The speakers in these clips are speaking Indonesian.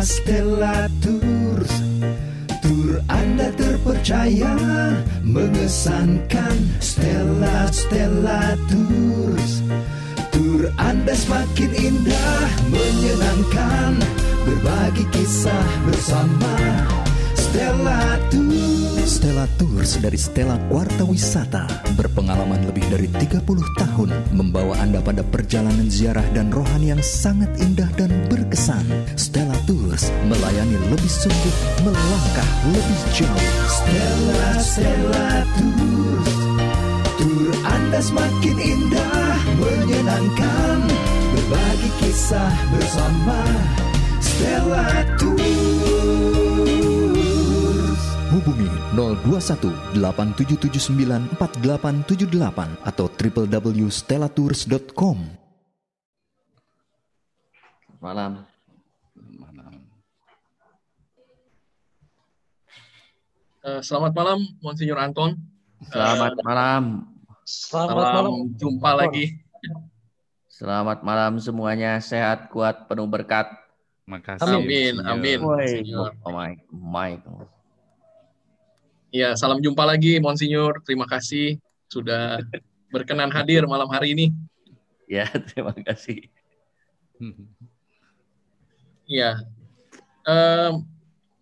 Stella Tours. Tur Anda terpercaya, mengesankan. Stella Tours. Tur Anda semakin indah, menyenangkan. Berbagi kisah bersama Stella Tours. Stella Tours dari Stella Warta Wisata berpengalaman lebih dari 30 tahun membawa Anda pada perjalanan ziarah dan rohani yang sangat indah dan berkesan. Stella Tours melayani lebih sungguh, melangkah lebih jauh. Stella Tours. Tur Anda semakin indah, menyenangkan. Berbagi kisah bersama Stella Tours. Hubungi 021 8779 4878 atau www.stellatours.com. Malam. Selamat malam, Monsinyur Anton. Selamat malam. Selamat malam. Jumpa lagi. Selamat malam semuanya, sehat, kuat, penuh berkat. Makasih. Amin. Oh my. Ya, salam jumpa lagi, Monsinyur. Terima kasih sudah berkenan hadir malam hari ini. Ya, terima kasih. Ya,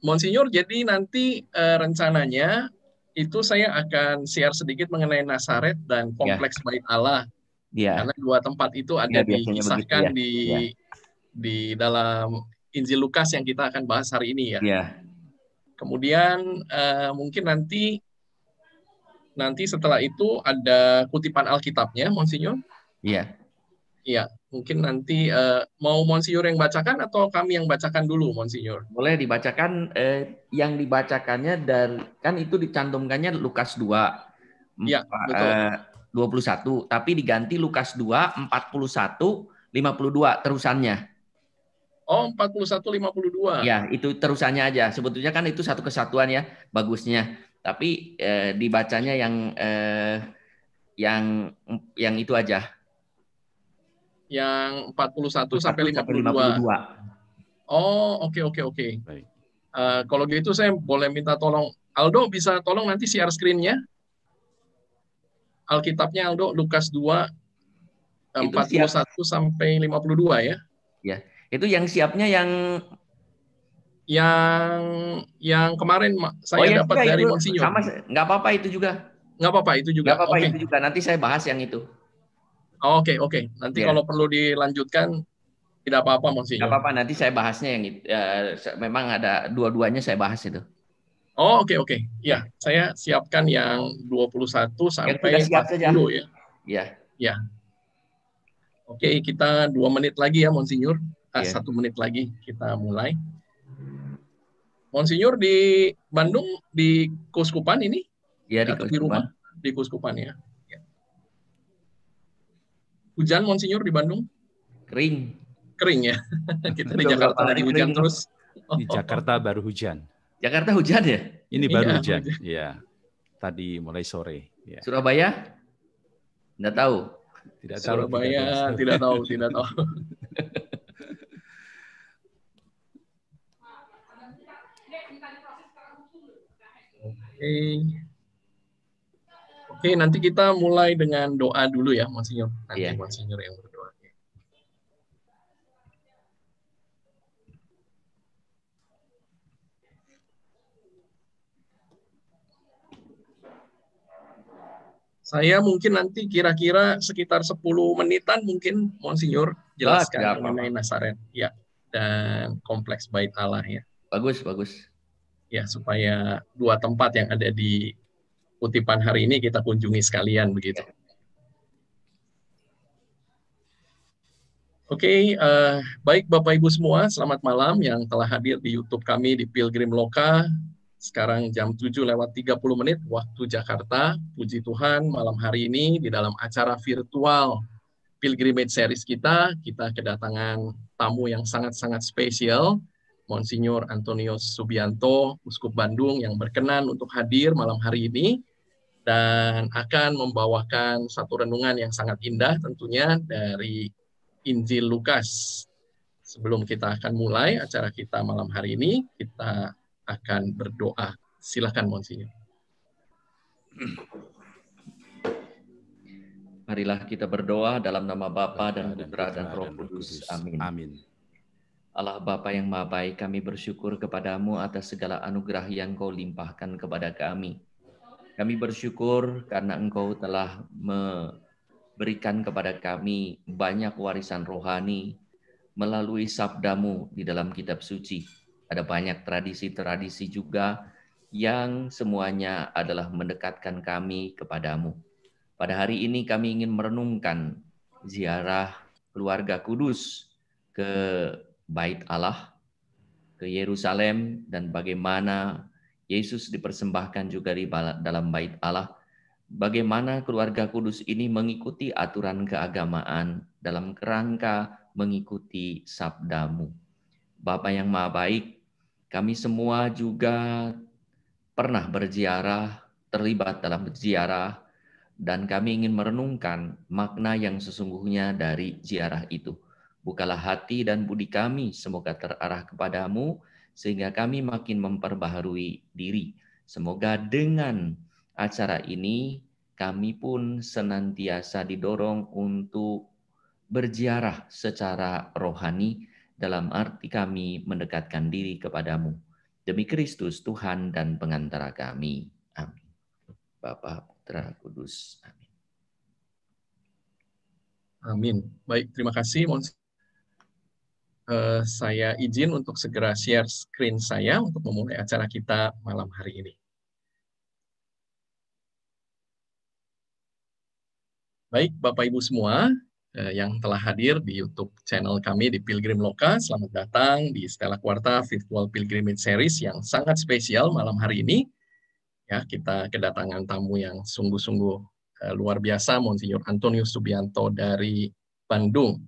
Monsinyur, jadi nanti rencananya itu saya akan share sedikit mengenai Nazaret dan Kompleks Bait Allah. Ya. Karena dua tempat itu ada dikisahkan begitu, di dalam Injil Lukas yang kita akan bahas hari ini ya. Ya. Kemudian mungkin nanti setelah itu ada kutipan Alkitabnya, Monsinyur. Iya. Iya, mungkin nanti mau Monsinyur yang bacakan atau kami yang bacakan dulu, Monsinyur? Boleh dibacakan, yang dibacakannya dan kan itu dicantumkannya Lukas 2. Iya, betul. 21, tapi diganti Lukas 2 41 52 terusannya. Oh, 41-52. Ya, itu terusannya aja. Sebetulnya kan itu satu kesatuan ya, bagusnya. Tapi dibacanya yang itu aja. Yang 41 sampai 52. Oh, oke. Baik. Kalau gitu saya boleh minta tolong Aldo, bisa tolong nanti share screen-nya. Alkitabnya Aldo, Lukas 2 41 sampai 52 ya. Ya. Itu yang siapnya yang kemarin saya dapat dari Monsinyur. Sama, nggak apa-apa itu juga. Nggak apa-apa itu juga. Itu juga. Nanti saya bahas yang itu. Oke. Nanti kalau perlu dilanjutkan tidak apa-apa, Monsinyur. Nggak apa-apa. Nanti saya bahasnya yang itu. Memang ada dua-duanya saya bahas itu. Oh, oke. Ya, saya siapkan yang 21 sampai 40 ya. Ya. Oke, kita 2 menit lagi ya, Monsinyur. 1 menit lagi kita mulai. Monsinyur di Bandung, di Kuskupan ini? Iya, di Kuskupan. Di rumah? Di Kuskupan ya. Hujan, Monsinyur, di Bandung? Kering ya? Kita di Jakarta lagi hujan terus. Di Jakarta baru hujan. Jakarta hujan ya? Ini baru hujan. Iya. Tadi mulai sore. Ya. Surabaya? Tidak tahu. Surabaya tidak tahu. Oke, nanti kita mulai dengan doa dulu ya, Monsinyur. Nanti Monsinyur yang berdoa. Saya mungkin nanti kira-kira sekitar 10 menitan mungkin Monsinyur jelaskan mengenai Nazaret ya, dan Kompleks Bait Allah ya. Bagus. Ya, supaya dua tempat yang ada di kutipan hari ini kita kunjungi sekalian begitu. Oke, baik Bapak Ibu semua, selamat malam yang telah hadir di YouTube kami di Pilgrim Loka. Sekarang jam 7:30 waktu Jakarta. Puji Tuhan, malam hari ini di dalam acara virtual Pilgrimage Series kita kedatangan tamu yang sangat-sangat spesial, Monsinyur Antonius Subianto, Uskup Bandung, yang berkenan untuk hadir malam hari ini dan akan membawakan satu renungan yang sangat indah tentunya dari Injil Lukas. Sebelum kita akan mulai acara kita malam hari ini, kita akan berdoa. Silakan Monsinyur. Marilah kita berdoa dalam nama Bapa dan Putra dan Roh Kudus. Amin. Amin. Allah Bapa yang Maha Baik, kami bersyukur kepadamu atas segala anugerah yang Kau limpahkan kepada kami. Kami bersyukur karena Engkau telah memberikan kepada kami banyak warisan rohani melalui sabdamu di dalam kitab suci. Ada banyak tradisi-tradisi juga yang semuanya adalah mendekatkan kami kepadamu. Pada hari ini kami ingin merenungkan ziarah keluarga kudus ke Bait Allah, ke Yerusalem, dan bagaimana Yesus dipersembahkan juga di dalam Bait Allah. Bagaimana keluarga kudus ini mengikuti aturan keagamaan dalam kerangka mengikuti sabdamu. Bapa yang Maha Baik, kami semua juga pernah berziarah, terlibat dalam ziarah, dan kami ingin merenungkan makna yang sesungguhnya dari ziarah itu. Bukalah hati dan budi kami, semoga terarah kepadamu, sehingga kami makin memperbaharui diri. Semoga dengan acara ini, kami pun senantiasa didorong untuk berziarah secara rohani, dalam arti kami mendekatkan diri kepadamu. Demi Kristus, Tuhan dan pengantara kami. Amin. Bapa, Putra, Kudus. Amin. Amin. Baik, terima kasih. Saya izin untuk segera share screen saya untuk memulai acara kita malam hari ini. Baik, Bapak Ibu semua yang telah hadir di YouTube channel kami di Pilgrim Loka, selamat datang di Stella Quarta Virtual Pilgrimage Series yang sangat spesial malam hari ini. Ya, kita kedatangan tamu yang sungguh-sungguh luar biasa, Monsinyur Antonius Subianto dari Bandung.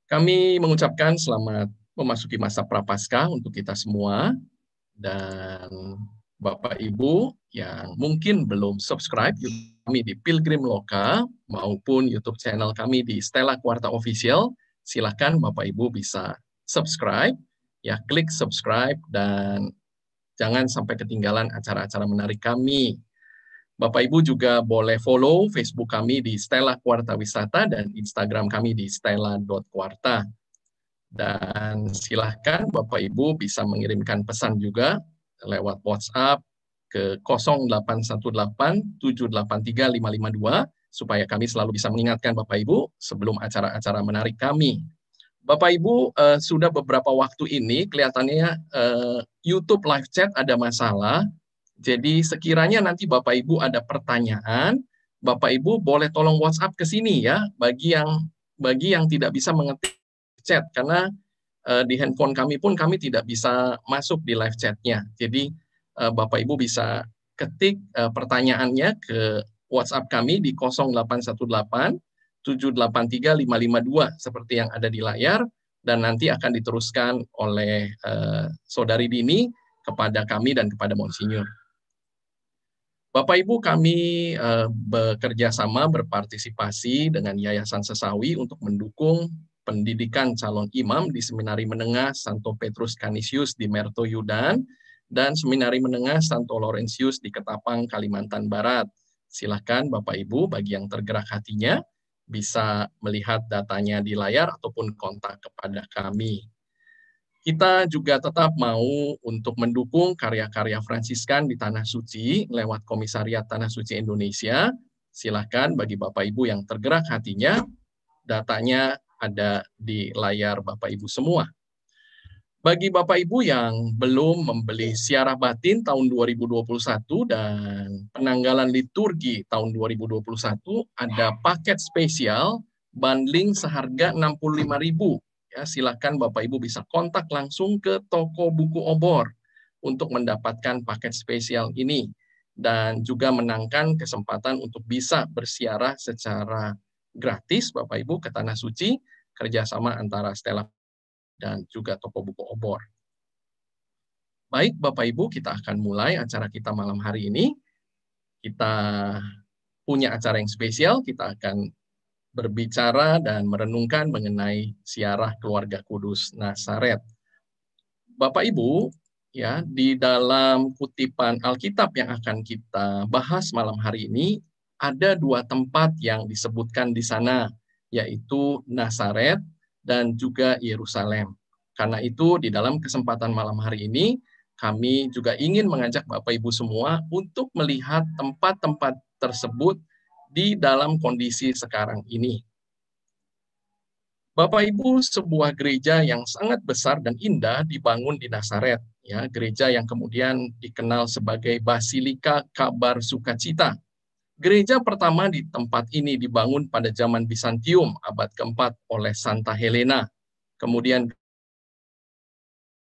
Kami mengucapkan selamat memasuki masa Prapaskah untuk kita semua, dan Bapak Ibu yang mungkin belum subscribe YouTube kami di Pilgrim Loka maupun YouTube channel kami di Stella Quarta Official, silakan Bapak Ibu bisa subscribe, ya klik subscribe, dan jangan sampai ketinggalan acara-acara menarik kami. Bapak Ibu juga boleh follow Facebook kami di Stella Quarta Wisata dan Instagram kami di stella.quarta. Dan silahkan Bapak Ibu bisa mengirimkan pesan juga lewat WhatsApp ke 0818-783-552 supaya kami selalu bisa mengingatkan Bapak Ibu sebelum acara-acara menarik kami. Bapak Ibu, sudah beberapa waktu ini kelihatannya YouTube live chat ada masalah. Jadi sekiranya nanti Bapak Ibu ada pertanyaan, Bapak Ibu boleh tolong WhatsApp ke sini ya, bagi yang tidak bisa mengetik chat, karena di handphone kami pun kami tidak bisa masuk di live chatnya. Jadi Bapak Ibu bisa ketik pertanyaannya ke WhatsApp kami di 0818-783-552 seperti yang ada di layar, dan nanti akan diteruskan oleh Saudari Dini kepada kami dan kepada Monsinyur. Bapak Ibu, kami bekerja sama berpartisipasi dengan Yayasan Sesawi untuk mendukung pendidikan calon imam di Seminari Menengah Santo Petrus Canisius di Merto Yudan dan Seminari Menengah Santo Laurentius di Ketapang, Kalimantan Barat. Silakan Bapak Ibu bagi yang tergerak hatinya bisa melihat datanya di layar ataupun kontak kepada kami. Kita juga tetap mau untuk mendukung karya-karya Fransiskan di Tanah Suci lewat Komisariat Tanah Suci Indonesia. Silakan bagi Bapak Ibu yang tergerak hatinya, datanya ada di layar Bapak Ibu semua. Bagi Bapak Ibu yang belum membeli Siarah Batin tahun 2021 dan penanggalan liturgi tahun 2021, ada paket spesial bundling seharga Rp65.000. Ya, silakan Bapak Ibu bisa kontak langsung ke toko buku obor untuk mendapatkan paket spesial ini dan juga menangkan kesempatan untuk bisa bersiarah secara gratis Bapak Ibu ke Tanah Suci, kerjasama antara Stella dan juga toko buku obor. Baik Bapak Ibu, kita akan mulai acara kita malam hari ini. Kita punya acara yang spesial, kita akan berbicara dan merenungkan mengenai ziarah keluarga kudus Nazaret. Bapak Ibu, ya, di dalam kutipan Alkitab yang akan kita bahas malam hari ini, ada dua tempat yang disebutkan di sana, yaitu Nazaret dan juga Yerusalem. Karena itu, di dalam kesempatan malam hari ini, kami juga ingin mengajak Bapak Ibu semua untuk melihat tempat-tempat tersebut di dalam kondisi sekarang ini. Bapak Ibu, sebuah gereja yang sangat besar dan indah dibangun di Nazaret, ya, gereja yang kemudian dikenal sebagai Basilika Kabar Sukacita. Gereja pertama di tempat ini dibangun pada zaman Bizantium abad keempat oleh Santa Helena. Kemudian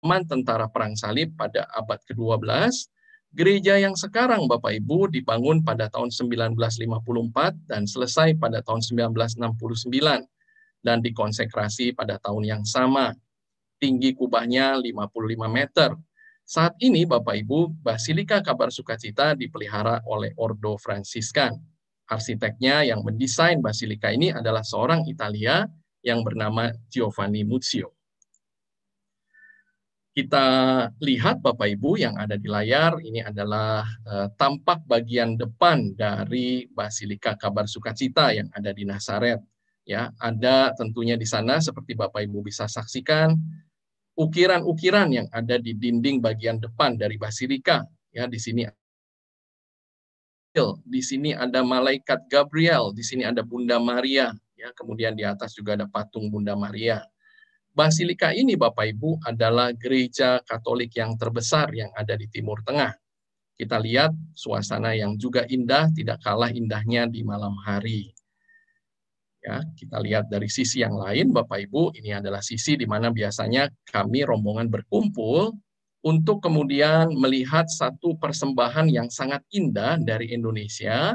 tentara perang salib pada abad ke-12. Gereja yang sekarang Bapak Ibu dibangun pada tahun 1954 dan selesai pada tahun 1969 dan dikonsekrasi pada tahun yang sama. Tinggi kubahnya 55 meter. Saat ini Bapak Ibu, Basilika Kabar Sukacita dipelihara oleh Ordo Fransiskan. Arsiteknya yang mendesain basilika ini adalah seorang Italia yang bernama Giovanni Muzio. Kita lihat Bapak Ibu yang ada di layar, ini adalah tampak bagian depan dari Basilika Kabar Sukacita yang ada di Nazaret. Ya, ada tentunya di sana seperti Bapak Ibu bisa saksikan ukiran-ukiran yang ada di dinding bagian depan dari basilika. Ya, di sini ada malaikat Gabriel, di sini ada Bunda Maria, ya, kemudian di atas juga ada patung Bunda Maria. Basilika ini Bapak Ibu adalah gereja Katolik yang terbesar yang ada di Timur Tengah. Kita lihat suasana yang juga indah, tidak kalah indahnya di malam hari. Ya, kita lihat dari sisi yang lain Bapak Ibu, ini adalah sisi di mana biasanya kami rombongan berkumpul untuk kemudian melihat satu persembahan yang sangat indah dari Indonesia,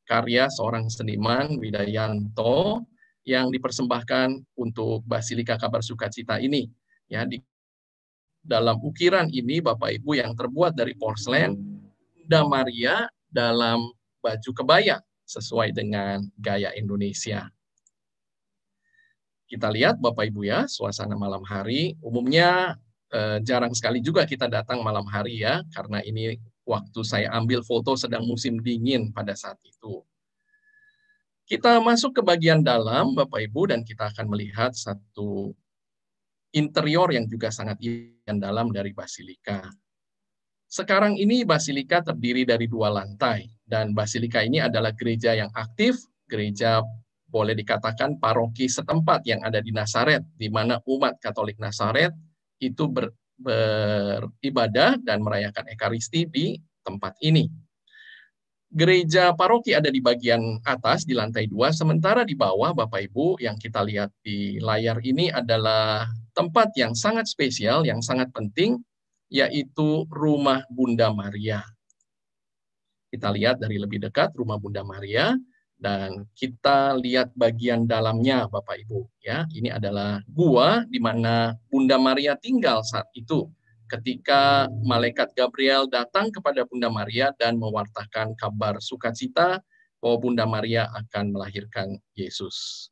karya seorang seniman Widayanto, yang dipersembahkan untuk Basilika Kabar Sukacita ini. Ya, di dalam ukiran ini Bapak Ibu yang terbuat dari porselen, Bunda Maria dalam baju kebaya sesuai dengan gaya Indonesia. Kita lihat Bapak Ibu ya, suasana malam hari. Umumnya jarang sekali juga kita datang malam hari ya, karena ini waktu saya ambil foto sedang musim dingin pada saat itu. Kita masuk ke bagian dalam, Bapak Ibu, dan kita akan melihat satu interior yang juga sangat dalam dari basilika. Sekarang ini basilika terdiri dari 2 lantai, dan basilika ini adalah gereja yang aktif, gereja boleh dikatakan paroki setempat yang ada di Nazaret, di mana umat Katolik Nazaret itu beribadah dan merayakan Ekaristi di tempat ini. Gereja paroki ada di bagian atas, di lantai 2, sementara di bawah, Bapak Ibu, yang kita lihat di layar ini adalah tempat yang sangat spesial, yang sangat penting, yaitu rumah Bunda Maria. Kita lihat dari lebih dekat rumah Bunda Maria, dan kita lihat bagian dalamnya, Bapak Ibu. Ya, ini adalah gua di mana Bunda Maria tinggal saat itu, ketika malaikat Gabriel datang kepada Bunda Maria dan mewartakan kabar sukacita bahwa Bunda Maria akan melahirkan Yesus.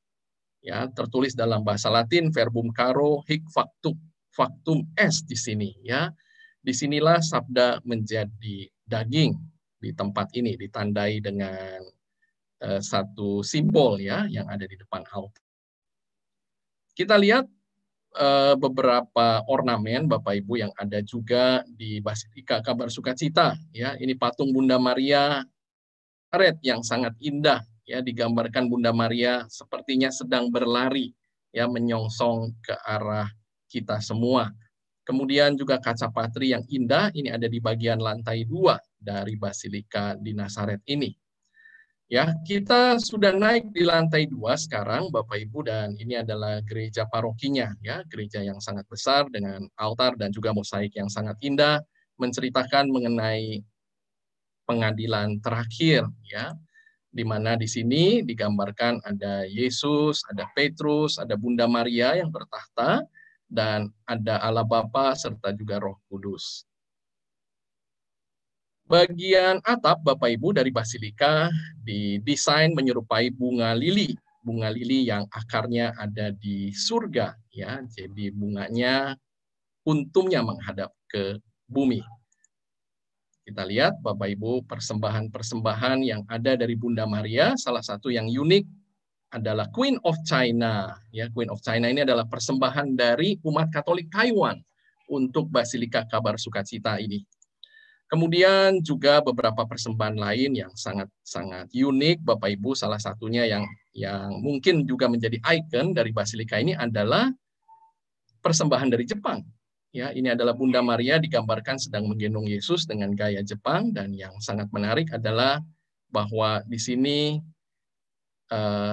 Ya, tertulis dalam bahasa Latin verbum caro hic factum est di sini ya. Disinilah sabda menjadi daging di tempat ini, ditandai dengan satu simbol ya yang ada di depan altar. Kita lihat beberapa ornamen Bapak Ibu yang ada juga di Basilika Kabar Sukacita ya. Ini patung Bunda Maria yang sangat indah ya, digambarkan Bunda Maria sepertinya sedang berlari ya, menyongsong ke arah kita semua. Kemudian juga kaca patri yang indah ini ada di bagian lantai 2 dari Basilika di Nazaret ini. Ya, kita sudah naik di lantai 2 sekarang Bapak Ibu, dan ini adalah gereja parokinya ya, gereja yang sangat besar dengan altar dan juga mosaik yang sangat indah, menceritakan mengenai pengadilan terakhir ya, di mana di sini digambarkan ada Yesus, ada Petrus, ada Bunda Maria yang bertahta, dan ada Allah Bapa serta juga Roh Kudus. Bagian atap Bapak Ibu dari basilika didesain menyerupai bunga lili bunga lili yang akarnya ada di surga, ya. Jadi bunganya, untumnya menghadap ke bumi. Kita lihat Bapak Ibu persembahan-persembahan yang ada dari Bunda Maria. Salah satu yang unik adalah Queen of China. Ya, Queen of China ini adalah persembahan dari umat Katolik Taiwan untuk Basilika Kabar Sukacita ini. Kemudian juga beberapa persembahan lain yang sangat-sangat unik Bapak Ibu. Salah satunya yang mungkin juga menjadi ikon dari Basilika ini adalah persembahan dari Jepang. Ya, ini adalah Bunda Maria digambarkan sedang menggendong Yesus dengan gaya Jepang, dan yang sangat menarik adalah bahwa di sini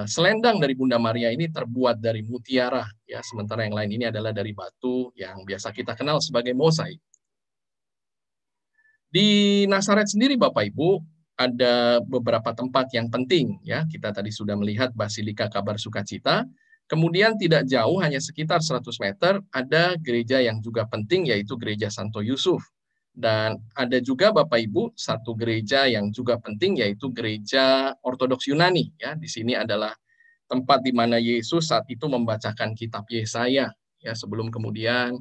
selendang dari Bunda Maria ini terbuat dari mutiara, ya, sementara yang lain ini adalah dari batu yang biasa kita kenal sebagai mosaik. Di Nazaret sendiri Bapak Ibu ada beberapa tempat yang penting, ya. Kita tadi sudah melihat Basilika Kabar Sukacita. Kemudian tidak jauh, hanya sekitar 100 meter, ada gereja yang juga penting, yaitu Gereja Santo Yusuf. Dan ada juga Bapak Ibu satu gereja yang juga penting, yaitu Gereja Ortodoks Yunani. Ya, di sini adalah tempat di mana Yesus saat itu membacakan kitab Yesaya. Ya, sebelum kemudian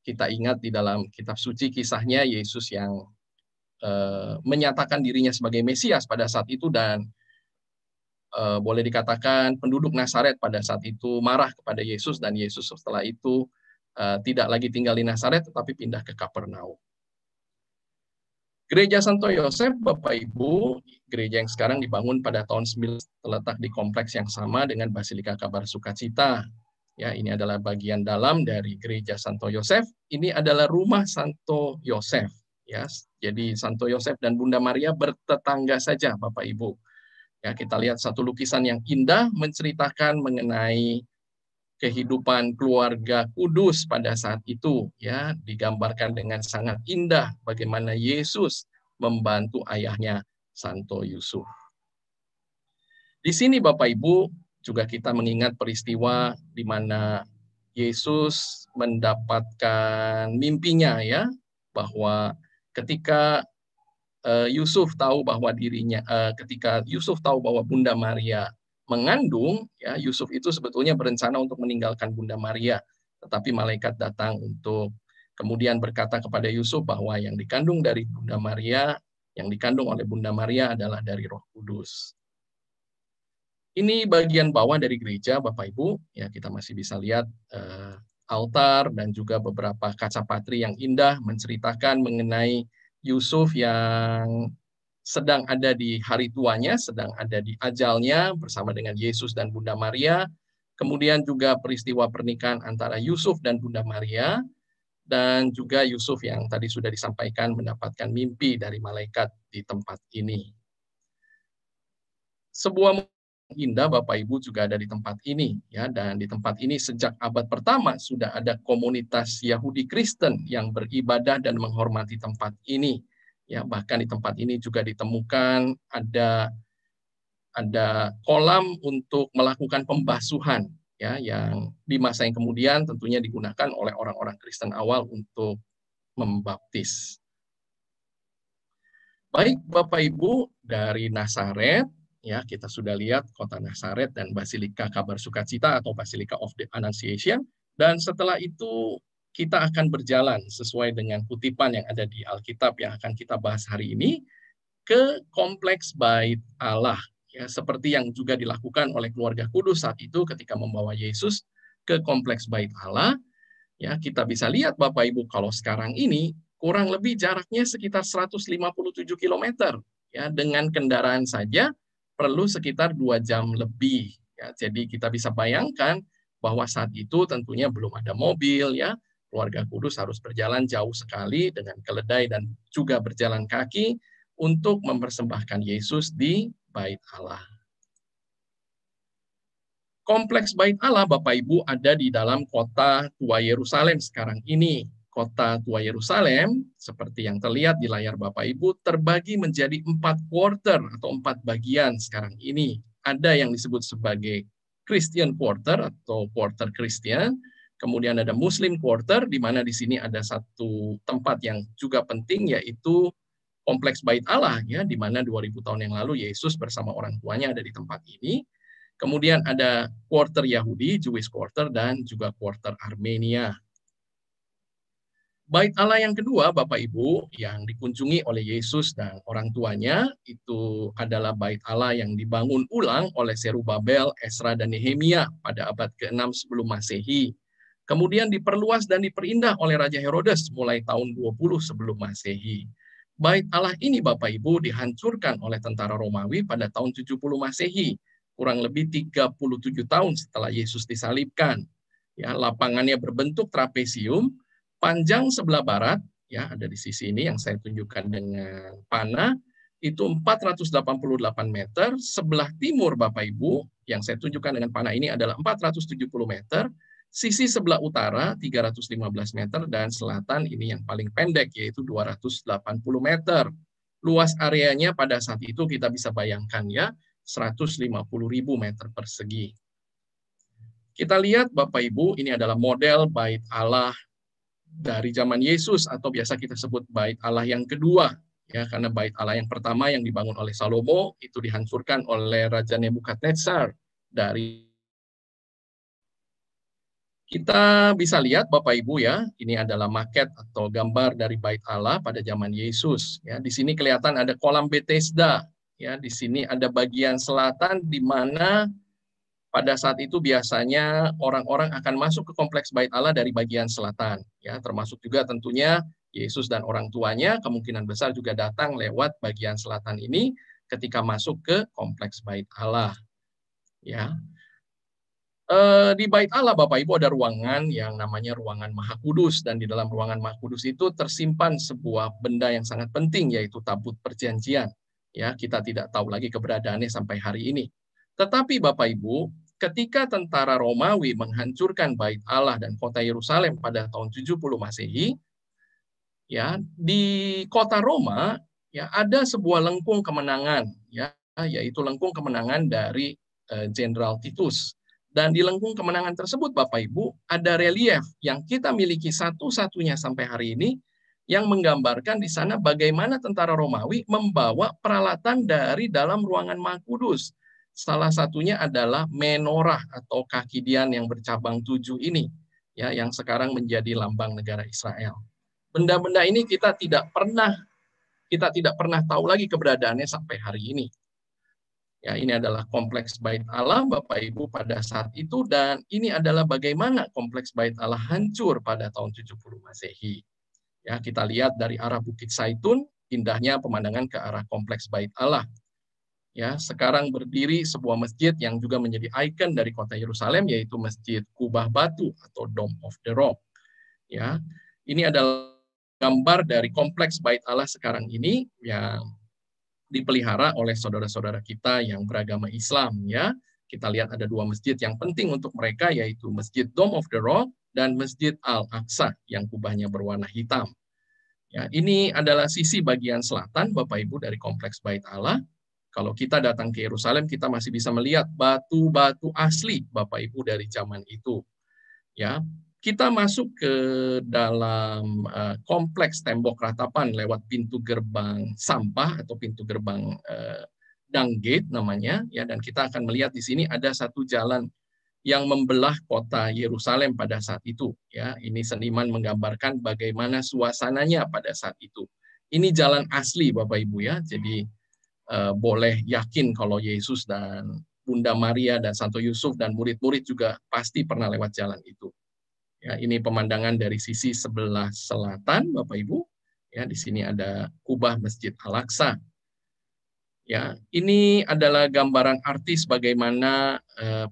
kita ingat di dalam kitab suci kisahnya Yesus yang menyatakan dirinya sebagai Mesias pada saat itu, dan boleh dikatakan penduduk Nazaret pada saat itu marah kepada Yesus, dan Yesus setelah itu tidak lagi tinggal di Nazaret tetapi pindah ke Kapernaum. Gereja Santo Yosef Bapak Ibu, gereja yang sekarang dibangun pada tahun 9 terletak di kompleks yang sama dengan Basilika Kabar Sukacita. Ya, ini adalah bagian dalam dari Gereja Santo Yosef. Ini adalah rumah Santo Yosef. Ya, jadi Santo Yosef dan Bunda Maria bertetangga saja Bapak Ibu. Ya, kita lihat satu lukisan yang indah menceritakan mengenai kehidupan keluarga kudus pada saat itu, ya, digambarkan dengan sangat indah bagaimana Yesus membantu ayahnya Santo Yusuf. Di sini Bapak Ibu juga kita mengingat peristiwa di mana Yesus mendapatkan mimpinya, ya, bahwa ketika Yusuf tahu bahwa ketika Yusuf tahu bahwa Bunda Maria mengandung, ya, Yusuf itu sebetulnya berencana untuk meninggalkan Bunda Maria, tetapi malaikat datang untuk kemudian berkata kepada Yusuf bahwa yang dikandung dari Bunda Maria, yang dikandung oleh Bunda Maria adalah dari Roh Kudus. Ini bagian bawah dari gereja Bapak Ibu, ya, kita masih bisa lihat altar dan juga beberapa kaca patri yang indah menceritakan mengenai Yusuf yang sedang ada di hari tuanya, sedang ada di ajalnya bersama dengan Yesus dan Bunda Maria. Kemudian juga peristiwa pernikahan antara Yusuf dan Bunda Maria, dan juga Yusuf yang tadi sudah disampaikan mendapatkan mimpi dari malaikat di tempat ini. Sebuah indah Bapak Ibu juga ada di tempat ini, ya, dan di tempat ini sejak abad pertama sudah ada komunitas Yahudi Kristen yang beribadah dan menghormati tempat ini. Ya, bahkan di tempat ini juga ditemukan ada kolam untuk melakukan pembasuhan, ya, yang di masa yang kemudian tentunya digunakan oleh orang-orang Kristen awal untuk membaptis. Baik Bapak Ibu, dari Nazaret, ya, kita sudah lihat kota Nazaret dan Basilika Kabar Sukacita atau Basilika of the Annunciation, dan setelah itu kita akan berjalan sesuai dengan kutipan yang ada di Alkitab yang akan kita bahas hari ini ke kompleks Bait Allah, ya, seperti yang juga dilakukan oleh keluarga kudus saat itu ketika membawa Yesus ke kompleks Bait Allah. Ya, kita bisa lihat Bapak Ibu kalau sekarang ini kurang lebih jaraknya sekitar 157 km, ya, dengan kendaraan saja perlu sekitar 2 jam lebih, ya. Jadi kita bisa bayangkan bahwa saat itu tentunya belum ada mobil, ya. Keluarga kudus harus berjalan jauh sekali dengan keledai dan juga berjalan kaki untuk mempersembahkan Yesus di Bait Allah. Kompleks Bait Allah Bapak Ibu ada di dalam kota tua Yerusalem sekarang ini. Kota tua Yerusalem, seperti yang terlihat di layar Bapak Ibu, terbagi menjadi 4 quarter atau 4 bagian sekarang ini. Ada yang disebut sebagai Christian Quarter atau Quarter Christian. Kemudian ada Muslim Quarter, di mana di sini ada satu tempat yang juga penting, yaitu kompleks Bait Allah, ya, di mana 2000 tahun yang lalu Yesus bersama orang tuanya ada di tempat ini. Kemudian ada quarter Yahudi, Jewish quarter, dan juga quarter Armenia. Bait Allah yang kedua, Bapak Ibu, yang dikunjungi oleh Yesus dan orang tuanya, itu adalah bait Allah yang dibangun ulang oleh Zerubabel, Esra, dan Nehemia pada abad ke-6 sebelum Masehi. Kemudian diperluas dan diperindah oleh Raja Herodes mulai tahun 20 sebelum Masehi. Bait Allah ini, Bapak Ibu, dihancurkan oleh tentara Romawi pada tahun 70 Masehi, kurang lebih 37 tahun setelah Yesus disalibkan. Ya, lapangannya berbentuk trapesium, panjang sebelah barat, ya ada di sisi ini yang saya tunjukkan dengan panah, itu 488 meter, sebelah timur Bapak Ibu, yang saya tunjukkan dengan panah ini adalah 470 meter, sisi sebelah utara 315 meter, dan selatan ini yang paling pendek, yaitu 280 meter. Luas areanya pada saat itu kita bisa bayangkan ya, 150.000 meter persegi. Kita lihat Bapak Ibu, ini adalah model bait Allah dari zaman Yesus, atau biasa kita sebut bait Allah yang kedua, ya, karena bait Allah yang pertama yang dibangun oleh Salomo itu dihancurkan oleh Raja Nebukadnezar. Kita bisa lihat Bapak Ibu ya, ini adalah maket atau gambar dari bait Allah pada zaman Yesus. Ya, di sini kelihatan ada kolam Bethesda. Ya, di sini ada bagian selatan di mana pada saat itu biasanya orang-orang akan masuk ke kompleks bait Allah dari bagian selatan, ya, termasuk juga tentunya Yesus dan orang tuanya kemungkinan besar juga datang lewat bagian selatan ini ketika masuk ke kompleks bait Allah. Ya, di bait Allah Bapak Ibu ada ruangan yang namanya ruangan Maha Kudus, dan di dalam ruangan Maha Kudus itu tersimpan sebuah benda yang sangat penting, yaitu tabut perjanjian. Ya, kita tidak tahu lagi keberadaannya sampai hari ini. Tetapi Bapak Ibu, ketika tentara Romawi menghancurkan bait Allah dan kota Yerusalem pada tahun 70 Masehi, ya, di kota Roma ya ada sebuah lengkung kemenangan, ya, yaitu lengkung kemenangan dari Jenderal Titus. Dan di lengkung kemenangan tersebut Bapak Ibu ada relief yang kita miliki satu-satunya sampai hari ini, yang menggambarkan di sana bagaimana tentara Romawi membawa peralatan dari dalam ruangan Maha Kudus. Salah satunya adalah menorah atau kaki dian yang bercabang 7 ini, ya, yang sekarang menjadi lambang negara Israel. Benda-benda ini kita tidak pernah tahu lagi keberadaannya sampai hari ini. Ya, ini adalah kompleks bait Allah Bapak Ibu pada saat itu, dan ini adalah bagaimana kompleks bait Allah hancur pada tahun 70 Masehi. Ya, kita lihat dari arah Bukit Zaitun, indahnya pemandangan ke arah kompleks bait Allah. Ya, sekarang berdiri sebuah masjid yang juga menjadi ikon dari kota Yerusalem, yaitu Masjid Kubah Batu atau Dome of the Rock. Ya, ini adalah gambar dari kompleks bait Allah sekarang ini yang dipelihara oleh saudara-saudara kita yang beragama Islam. Ya, kita lihat ada 2 masjid yang penting untuk mereka, yaitu Masjid Dome of the Rock dan Masjid Al-Aqsa yang kubahnya berwarna hitam. Ya, ini adalah sisi bagian selatan Bapak Ibu dari kompleks bait Allah. Kalau kita datang ke Yerusalem, kita masih bisa melihat batu-batu asli Bapak Ibu dari zaman itu. Ya, kita masuk ke dalam kompleks tembok ratapan lewat pintu gerbang sampah atau pintu gerbang Dung Gate namanya, ya, dan kita akan melihat di sini ada satu jalan yang membelah kota Yerusalem pada saat itu. Ya, ini seniman menggambarkan bagaimana suasananya pada saat itu. Ini jalan asli Bapak Ibu ya, jadi boleh yakin kalau Yesus dan Bunda Maria dan Santo Yusuf dan murid-murid juga pasti pernah lewat jalan itu. Ya, ini pemandangan dari sisi sebelah selatan Bapak Ibu. Ya, di sini ada kubah Masjid Al-Aqsa. Ya, ini adalah gambaran artis bagaimana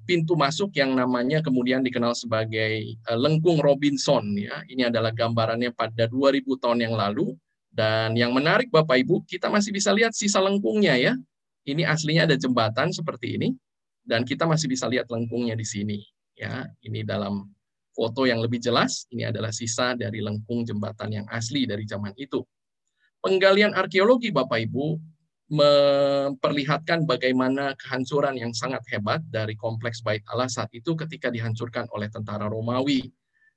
pintu masuk yang namanya kemudian dikenal sebagai Lengkung Robinson. Ya, ini adalah gambarannya pada 2000 tahun yang lalu. Dan yang menarik Bapak Ibu, kita masih bisa lihat sisa lengkungnya ya. Ini aslinya ada jembatan seperti ini, dan kita masih bisa lihat lengkungnya di sini. Ya, ini dalam foto yang lebih jelas, ini adalah sisa dari lengkung jembatan yang asli dari zaman itu. Penggalian arkeologi Bapak Ibu memperlihatkan bagaimana kehancuran yang sangat hebat dari kompleks bait Allah saat itu ketika dihancurkan oleh tentara Romawi.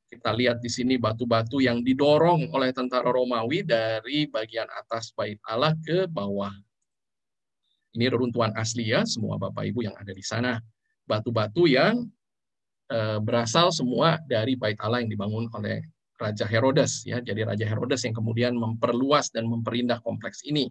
Kita lihat di sini batu-batu yang didorong oleh tentara Romawi dari bagian atas bait Allah ke bawah. Ini reruntuhan asli ya, semua Bapak Ibu yang ada di sana. batu-batu yang berasal semua dari Bait Allah yang dibangun oleh Raja Herodes, ya. Jadi Raja Herodes yang kemudian memperluas dan memperindah kompleks ini.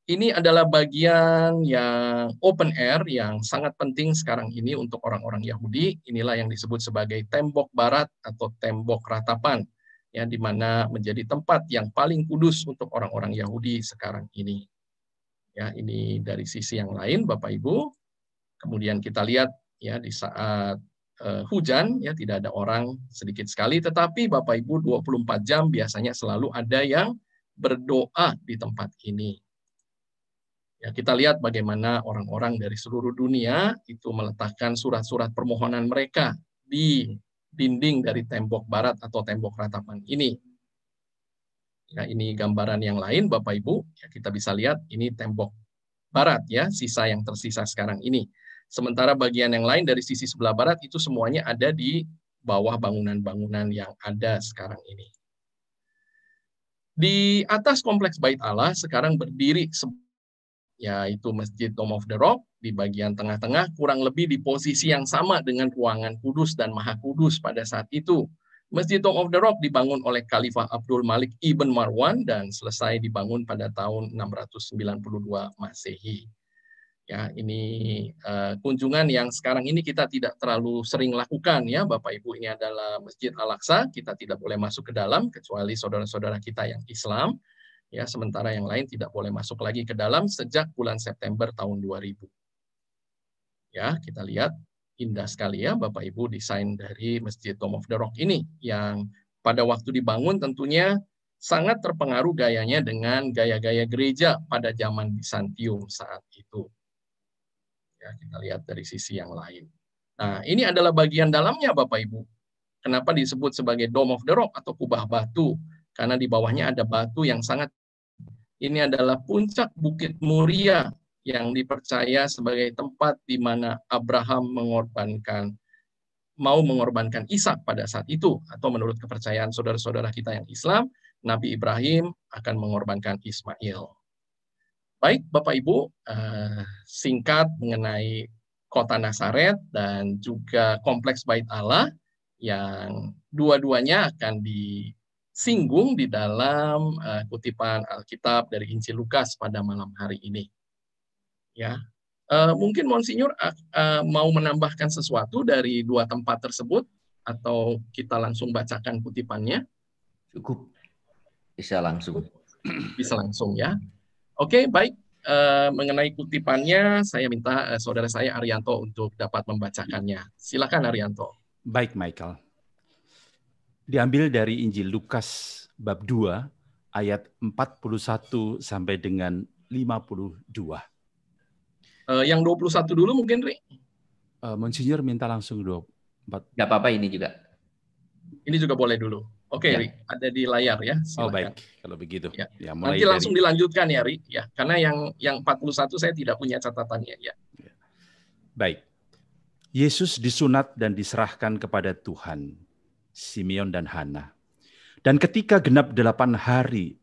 Ini adalah bagian yang open air yang sangat penting sekarang ini untuk orang-orang Yahudi. Inilah yang disebut sebagai tembok barat atau tembok ratapan, ya, di mana menjadi tempat yang paling kudus untuk orang-orang Yahudi sekarang ini. Ya, ini dari sisi yang lain, Bapak Ibu. Kemudian kita lihat, ya, di saat hujan, ya, tidak ada orang, sedikit sekali, tetapi Bapak Ibu 24 jam biasanya selalu ada yang berdoa di tempat ini. Ya, kita lihat bagaimana orang-orang dari seluruh dunia itu meletakkan surat-surat permohonan mereka di dinding dari tembok barat atau tembok ratapan ini. Ya, ini gambaran yang lain, Bapak Ibu. Ya, kita bisa lihat ini tembok barat, ya, sisa yang tersisa sekarang ini. Sementara bagian yang lain dari sisi sebelah barat itu semuanya ada di bawah bangunan-bangunan yang ada sekarang ini. Di atas kompleks Bait Allah sekarang berdiri yaitu Masjid Dome of the Rock di bagian tengah-tengah, kurang lebih di posisi yang sama dengan ruangan kudus dan maha kudus pada saat itu. Masjid Dome of the Rock dibangun oleh Khalifah Abdul Malik Ibn Marwan dan selesai dibangun pada tahun 692 Masehi. Ya, ini kunjungan yang sekarang ini kita tidak terlalu sering lakukan, ya, Bapak Ibu. Ini adalah Masjid Al-Aqsa, kita tidak boleh masuk ke dalam kecuali saudara-saudara kita yang Islam. Ya, sementara yang lain tidak boleh masuk lagi ke dalam sejak bulan September tahun 2000. Ya, kita lihat indah sekali, ya, Bapak Ibu, desain dari Masjid Dome of the Rock ini yang pada waktu dibangun tentunya sangat terpengaruh gayanya dengan gaya-gaya gereja pada zaman Bizantium saat itu. Ya, kita lihat dari sisi yang lain. Nah, ini adalah bagian dalamnya, Bapak Ibu. Kenapa disebut sebagai Dome of the Rock atau kubah batu? Karena di bawahnya ada batu yang sangat. Ini adalah puncak Bukit Muria yang dipercaya sebagai tempat di mana Abraham mau mengorbankan Ishak pada saat itu. Atau menurut kepercayaan saudara-saudara kita yang Islam, Nabi Ibrahim akan mengorbankan Ismail. Baik, Bapak Ibu, singkat mengenai kota Nazaret dan juga kompleks Bait Allah yang dua-duanya akan disinggung di dalam kutipan Alkitab dari Injil Lukas pada malam hari ini. Ya, mungkin Monsinyur mau menambahkan sesuatu dari dua tempat tersebut atau kita langsung bacakan kutipannya? Cukup, bisa langsung. Bisa langsung, ya. Oke, baik. Mengenai kutipannya, saya minta saudara saya Arianto untuk dapat membacakannya. Silakan Arianto. Baik, Michael. Diambil dari Injil Lukas bab 2 ayat 41 sampai dengan 52. Yang 21 dulu mungkin, Ri? Monsinyur minta langsung 24. Nggak apa-apa ini juga. Ini juga boleh dulu. Oke, Ya. Ri, ada di layar, ya. Silakan. Oh, baik, kalau begitu. Ya. Ya, mulai Nanti langsung dari... dilanjutkan, ya, Ri. Ya, karena yang 41 saya tidak punya catatannya, ya. Baik. Yesus disunat dan diserahkan kepada Tuhan, Simeon dan Hana. Dan ketika genap 8 hari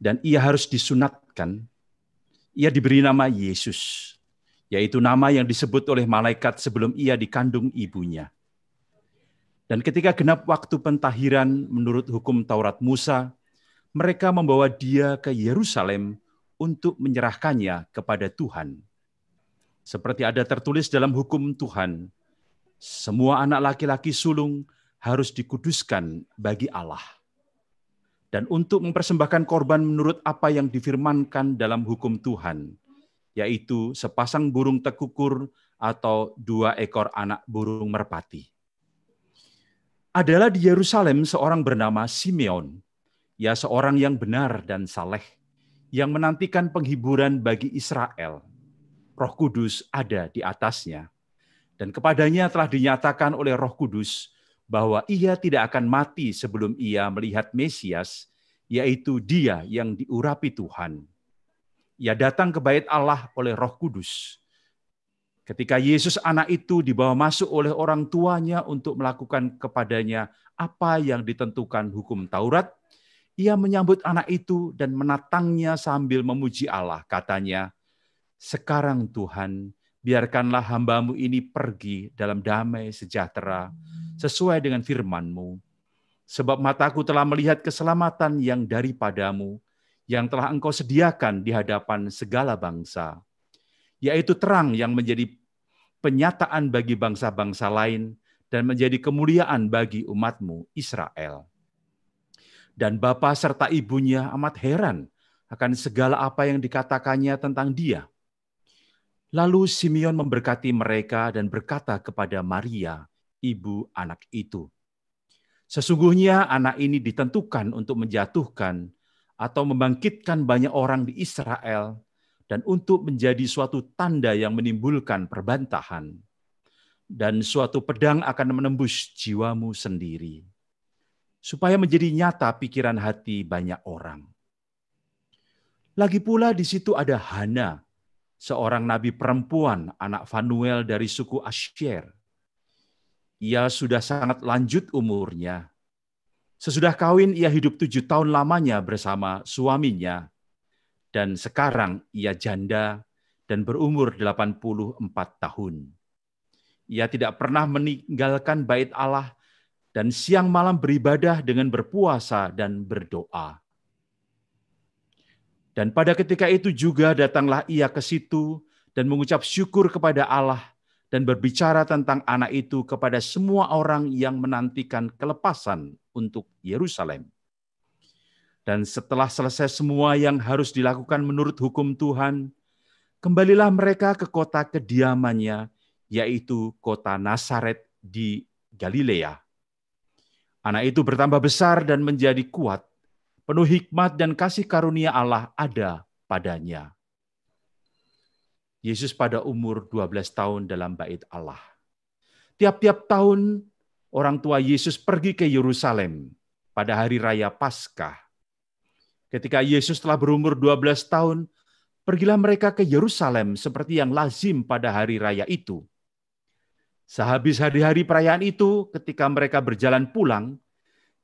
dan ia harus disunatkan, ia diberi nama Yesus, yaitu nama yang disebut oleh malaikat sebelum ia dikandung ibunya. Dan ketika genap waktu pentahiran menurut hukum Taurat Musa, mereka membawa dia ke Yerusalem untuk menyerahkannya kepada Tuhan. Seperti ada tertulis dalam hukum Tuhan, semua anak laki-laki sulung harus dikuduskan bagi Allah. Dan untuk mempersembahkan korban menurut apa yang difirmankan dalam hukum Tuhan, yaitu sepasang burung tekukur atau 2 ekor anak burung merpati. Adalah di Yerusalem seorang bernama Simeon, ya seorang yang benar dan saleh, yang menantikan penghiburan bagi Israel. Roh Kudus ada di atasnya, dan kepadanya telah dinyatakan oleh Roh Kudus bahwa ia tidak akan mati sebelum ia melihat Mesias, yaitu Dia yang diurapi Tuhan. Ia datang ke Bait Allah oleh Roh Kudus. Ketika Yesus anak itu dibawa masuk oleh orang tuanya untuk melakukan kepadanya apa yang ditentukan hukum Taurat, ia menyambut anak itu dan menatangnya sambil memuji Allah. Katanya, "Sekarang Tuhan, biarkanlah hamba-Mu ini pergi dalam damai sejahtera sesuai dengan firman-Mu. Sebab mataku telah melihat keselamatan yang daripada-Mu, yang telah Engkau sediakan di hadapan segala bangsa, yaitu terang yang menjadi penyataan bagi bangsa-bangsa lain dan menjadi kemuliaan bagi umat-Mu Israel. Dan bapa serta ibunya amat heran akan segala apa yang dikatakannya tentang dia. Lalu Simeon memberkati mereka dan berkata kepada Maria, ibu anak itu, sesungguhnya anak ini ditentukan untuk menjatuhkan atau membangkitkan banyak orang di Israel dan untuk menjadi suatu tanda yang menimbulkan perbantahan. Dan suatu pedang akan menembus jiwamu sendiri, supaya menjadi nyata pikiran hati banyak orang. Lagi pula di situ ada Hana, seorang nabi perempuan, anak Fanuel dari suku Asyer. Ia sudah sangat lanjut umurnya. Sesudah kawin, ia hidup 7 tahun lamanya bersama suaminya. Dan sekarang ia janda dan berumur 84 tahun. Ia tidak pernah meninggalkan bait Allah dan siang malam beribadah dengan berpuasa dan berdoa. Dan pada ketika itu juga datanglah ia ke situ dan mengucap syukur kepada Allah dan berbicara tentang anak itu kepada semua orang yang menantikan kelepasan untuk Yerusalem. Dan setelah selesai semua yang harus dilakukan menurut hukum Tuhan, kembalilah mereka ke kota kediamannya, yaitu kota Nazaret di Galilea. Anak itu bertambah besar dan menjadi kuat, penuh hikmat dan kasih karunia Allah ada padanya. Yesus pada umur 12 tahun dalam bait Allah. Tiap-tiap tahun orang tua Yesus pergi ke Yerusalem pada hari raya Paskah. Ketika Yesus telah berumur 12 tahun, pergilah mereka ke Yerusalem seperti yang lazim pada hari raya itu. Sehabis hari-hari perayaan itu, ketika mereka berjalan pulang,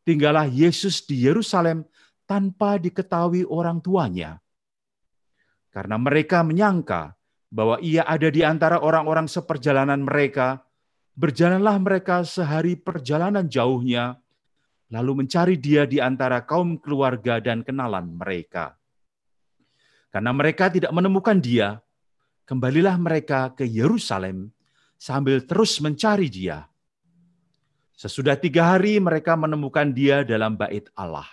tinggallah Yesus di Yerusalem tanpa diketahui orang tuanya. Karena mereka menyangka bahwa ia ada di antara orang-orang seperjalanan mereka, berjalanlah mereka sehari perjalanan jauhnya, lalu mencari dia di antara kaum keluarga dan kenalan mereka. Karena mereka tidak menemukan dia, kembalilah mereka ke Yerusalem sambil terus mencari dia. Sesudah 3 hari mereka menemukan dia dalam bait Allah.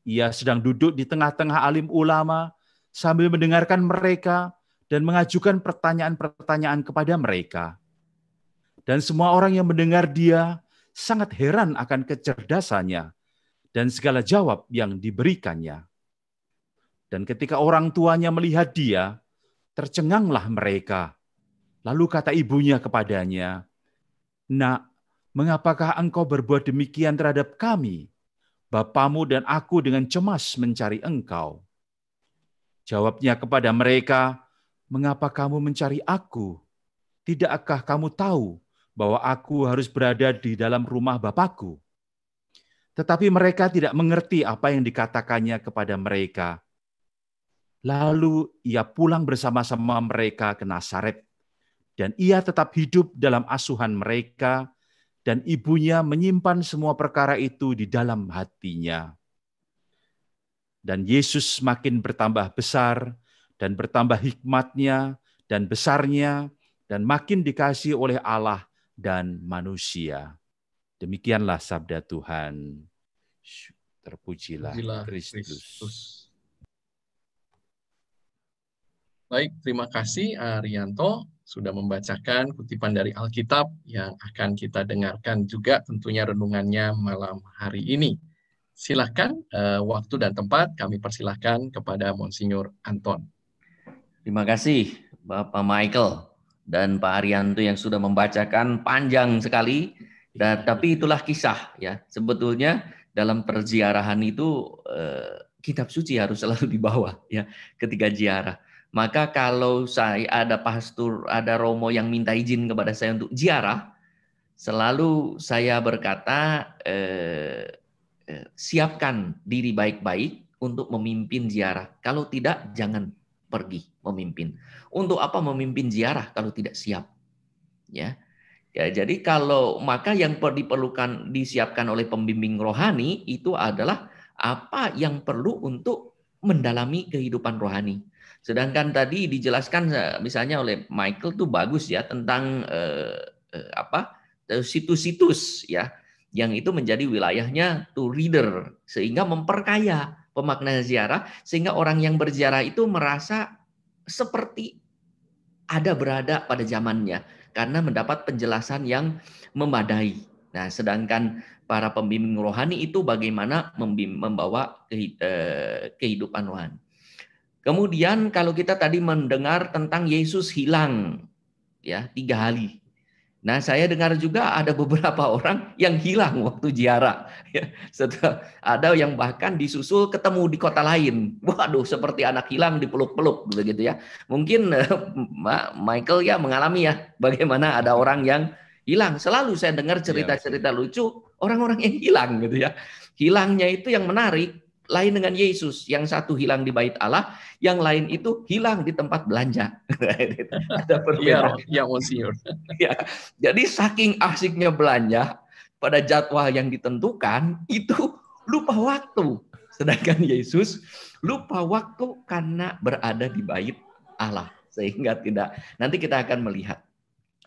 Ia sedang duduk di tengah-tengah alim ulama sambil mendengarkan mereka dan mengajukan pertanyaan-pertanyaan kepada mereka. Dan semua orang yang mendengar dia sangat heran akan kecerdasannya dan segala jawab yang diberikannya. Dan ketika orang tuanya melihat dia, tercenganglah mereka. Lalu kata ibunya kepadanya, "Nak, mengapakah engkau berbuat demikian terhadap kami? Bapamu dan aku dengan cemas mencari engkau." Jawabnya kepada mereka, "Mengapa kamu mencari aku? Tidakkah kamu tahu bahwa aku harus berada di dalam rumah Bapakku?" Tetapi mereka tidak mengerti apa yang dikatakannya kepada mereka. Lalu ia pulang bersama-sama mereka ke Nazaret, dan ia tetap hidup dalam asuhan mereka, dan ibunya menyimpan semua perkara itu di dalam hatinya. Dan Yesus makin bertambah besar, dan bertambah hikmatnya, dan besarnya, dan makin dikasihi oleh Allah dan manusia. Demikianlah sabda Tuhan. Terpujilah Kristus. Baik, terima kasih Arianto sudah membacakan kutipan dari Alkitab yang akan kita dengarkan juga tentunya renungannya malam hari ini. Silakan waktu dan tempat kami persilahkan kepada Monsinyur Anton. Terima kasih Bapak Michael dan Pak Arianto yang sudah membacakan panjang sekali. Tapi itulah kisah ya. Sebetulnya dalam perziarahan itu kitab suci harus selalu dibawa ya ketika ziarah. Maka kalau saya ada pastor, ada romo yang minta izin kepada saya untuk ziarah, selalu saya berkata, siapkan diri baik-baik untuk memimpin ziarah. Kalau tidak, jangan. pergi memimpin. Untuk apa memimpin ziarah kalau tidak siap? Ya, jadi maka yang diperlukan disiapkan oleh pembimbing rohani itu adalah apa yang perlu untuk mendalami kehidupan rohani. Sedangkan tadi dijelaskan misalnya oleh Michael tuh bagus ya tentang situs-situs ya, yang itu menjadi wilayahnya to reader, sehingga memperkaya pemaknaan ziarah, sehingga orang yang berziarah itu merasa seperti berada pada zamannya karena mendapat penjelasan yang memadai. Nah, sedangkan para pembimbing rohani itu bagaimana membawa kehidupan rohani. Kemudian kalau kita tadi mendengar tentang Yesus hilang ya 3 hari. Nah, saya dengar juga ada beberapa orang yang hilang waktu ziarah. Ya, ada yang bahkan disusul ketemu di kota lain. Waduh, seperti anak hilang dipeluk-peluk begitu ya. Mungkin Michael ya mengalami ya bagaimana ada orang yang hilang. Selalu saya dengar cerita-cerita lucu orang-orang yang hilang gitu ya. Hilangnya itu yang menarik. Lain dengan Yesus, yang satu hilang di bait Allah, yang lain itu hilang di tempat belanja. Ada perbedaan. Iya, Monsinyur. Ya, jadi saking asiknya belanja pada jadwal yang ditentukan itu lupa waktu. Sedangkan Yesus lupa waktu karena berada di bait Allah, sehingga tidak. Nanti kita akan melihat.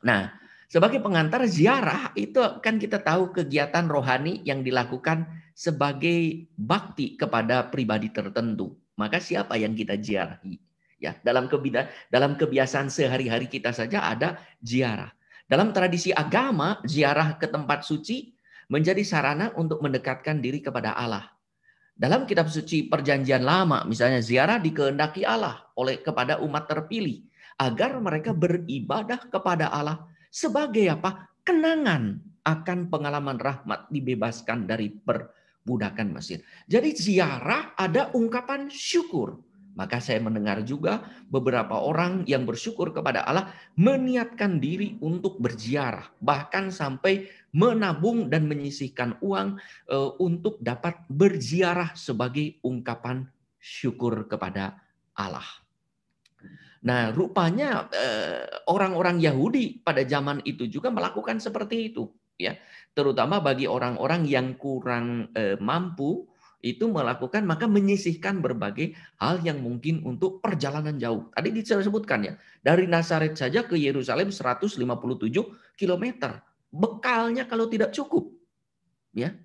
Nah, sebagai pengantar ziarah itu kan kita tahu kegiatan rohani yang dilakukan sebagai bakti kepada pribadi tertentu. Maka siapa yang kita ziarahi? Ya, dalam kebiasaan sehari-hari kita saja ada ziarah. Dalam tradisi agama, ziarah ke tempat suci menjadi sarana untuk mendekatkan diri kepada Allah. Dalam kitab suci Perjanjian Lama, misalnya ziarah dikehendaki Allah kepada umat terpilih agar mereka beribadah kepada Allah sebagai apa? Kenangan akan pengalaman rahmat dibebaskan dari perbudakan Mesir. Jadi ziarah ada ungkapan syukur. Maka saya mendengar juga beberapa orang yang bersyukur kepada Allah meniatkan diri untuk berziarah, bahkan sampai menabung dan menyisihkan uang untuk dapat berziarah sebagai ungkapan syukur kepada Allah. Nah, rupanya orang-orang Yahudi pada zaman itu juga melakukan seperti itu, ya. Terutama bagi orang-orang yang kurang mampu itu melakukan, maka menyisihkan berbagai hal yang mungkin untuk perjalanan jauh. Tadi disebutkan ya, dari Nazaret saja ke Yerusalem 157 km. Bekalnya kalau tidak cukup, ya,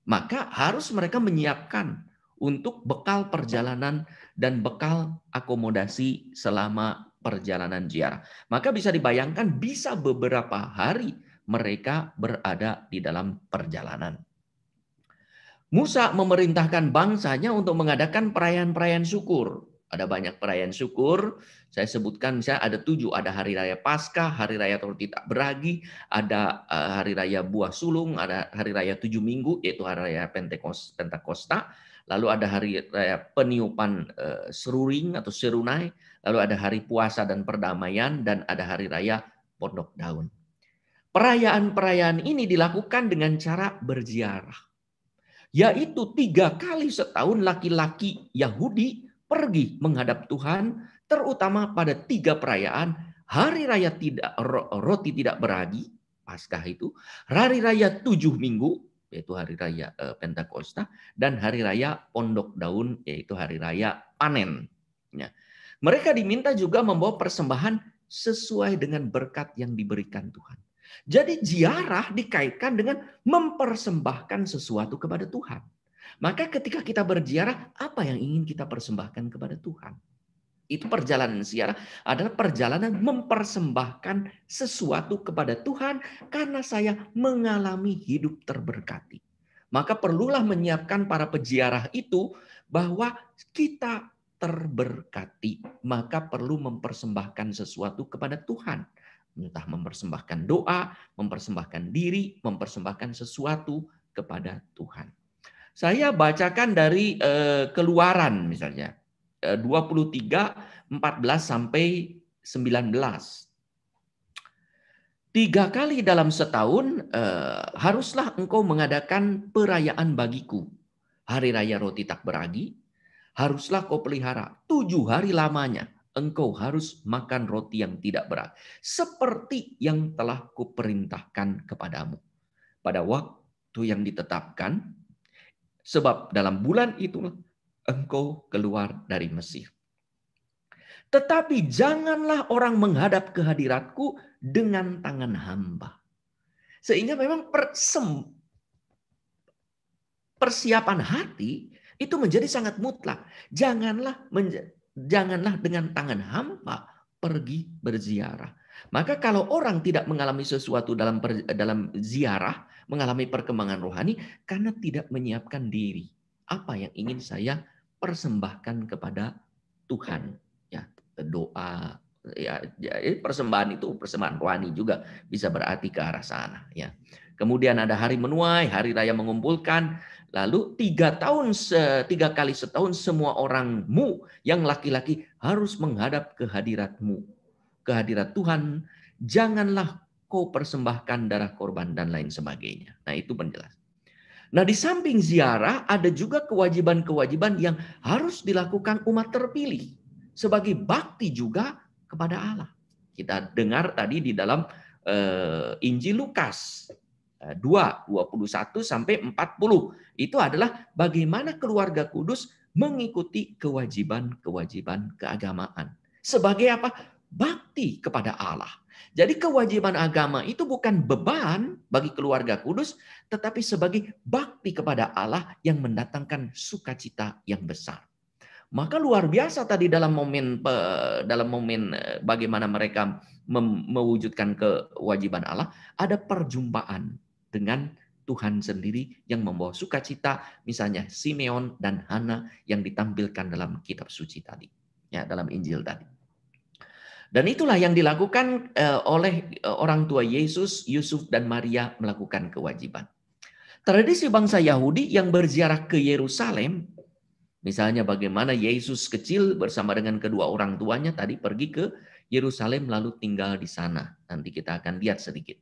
maka harus mereka menyiapkan untuk bekal perjalanan dan bekal akomodasi selama perjalanan ziarah. Maka bisa dibayangkan bisa beberapa hari mereka berada di dalam perjalanan. Musa memerintahkan bangsanya untuk mengadakan perayaan-perayaan syukur. Ada banyak perayaan syukur. Saya sebutkan misalnya ada 7. Ada hari raya Paskah, hari raya roti tak beragi, ada hari raya buah sulung, ada hari raya 7 minggu, yaitu hari raya Pentakosta. Lalu ada hari raya peniupan seruring atau serunai. Lalu ada hari puasa dan perdamaian, dan ada hari raya pondok daun. Perayaan-perayaan ini dilakukan dengan cara berziarah. Yaitu 3 kali setahun laki-laki Yahudi pergi menghadap Tuhan, terutama pada 3 perayaan: hari raya roti tidak beragi, Paskah itu, hari raya 7 minggu, yaitu hari raya Pentakosta, dan hari raya pondok daun, yaitu hari raya panen. Ya. Mereka diminta juga membawa persembahan sesuai dengan berkat yang diberikan Tuhan. Jadi ziarah dikaitkan dengan mempersembahkan sesuatu kepada Tuhan. Maka ketika kita berziarah, apa yang ingin kita persembahkan kepada Tuhan? Itu perjalanan ziarah adalah perjalanan mempersembahkan sesuatu kepada Tuhan karena saya mengalami hidup terberkati. Maka perlulah menyiapkan para peziarah itu bahwa kita terberkati. Maka perlu mempersembahkan sesuatu kepada Tuhan. Entah mempersembahkan doa, mempersembahkan diri, mempersembahkan sesuatu kepada Tuhan. Saya bacakan dari Keluaran misalnya. 23, 14 sampai 19. 3 kali dalam setahun haruslah engkau mengadakan perayaan bagiku. Hari raya roti tak beragi, haruslah kau pelihara 7 hari lamanya. engkau harus makan roti yang tidak berat, seperti yang telah kuperintahkan kepadamu pada waktu yang ditetapkan, sebab dalam bulan itulah engkau keluar dari Mesir. Tetapi janganlah orang menghadap ke hadiratku dengan tangan hamba. Sehingga memang persiapan hati itu menjadi sangat mutlak. Janganlah dengan tangan hampa pergi berziarah. Maka kalau orang tidak mengalami sesuatu dalam ziarah, mengalami perkembangan rohani, karena tidak menyiapkan diri. Apa yang ingin saya persembahkan kepada Tuhan? Ya, doa. Ya, persembahan itu persembahan rohani juga bisa berarti ke arah sana. Ya. Kemudian ada hari menuai, hari raya mengumpulkan. Lalu 3 kali setahun semua orangmu yang laki-laki harus menghadap ke hadiratmu, ke hadirat Tuhan. Janganlah kau persembahkan darah korban dan lain sebagainya. Nah, itu penjelas. Nah, di samping ziarah ada juga kewajiban-kewajiban yang harus dilakukan umat terpilih sebagai bakti juga kepada Allah. Kita dengar tadi di dalam Injil Lukas 2:21 sampai 40. Itu adalah bagaimana keluarga kudus mengikuti kewajiban-kewajiban keagamaan. Sebagai apa? Bakti kepada Allah. Jadi kewajiban agama itu bukan beban bagi keluarga kudus, tetapi sebagai bakti kepada Allah yang mendatangkan sukacita yang besar. Maka luar biasa tadi dalam momen bagaimana mereka mewujudkan kewajiban Allah, ada perjumpaan dengan Tuhan sendiri yang membawa sukacita, misalnya Simeon dan Hana yang ditampilkan dalam kitab suci tadi, ya, dalam Injil tadi. Dan itulah yang dilakukan oleh orang tua Yesus, Yusuf dan Maria melakukan kewajiban. Tradisi bangsa Yahudi yang berziarah ke Yerusalem, misalnya bagaimana Yesus kecil bersama dengan kedua orang tuanya tadi pergi ke Yerusalem lalu tinggal di sana. Nanti kita akan lihat sedikit.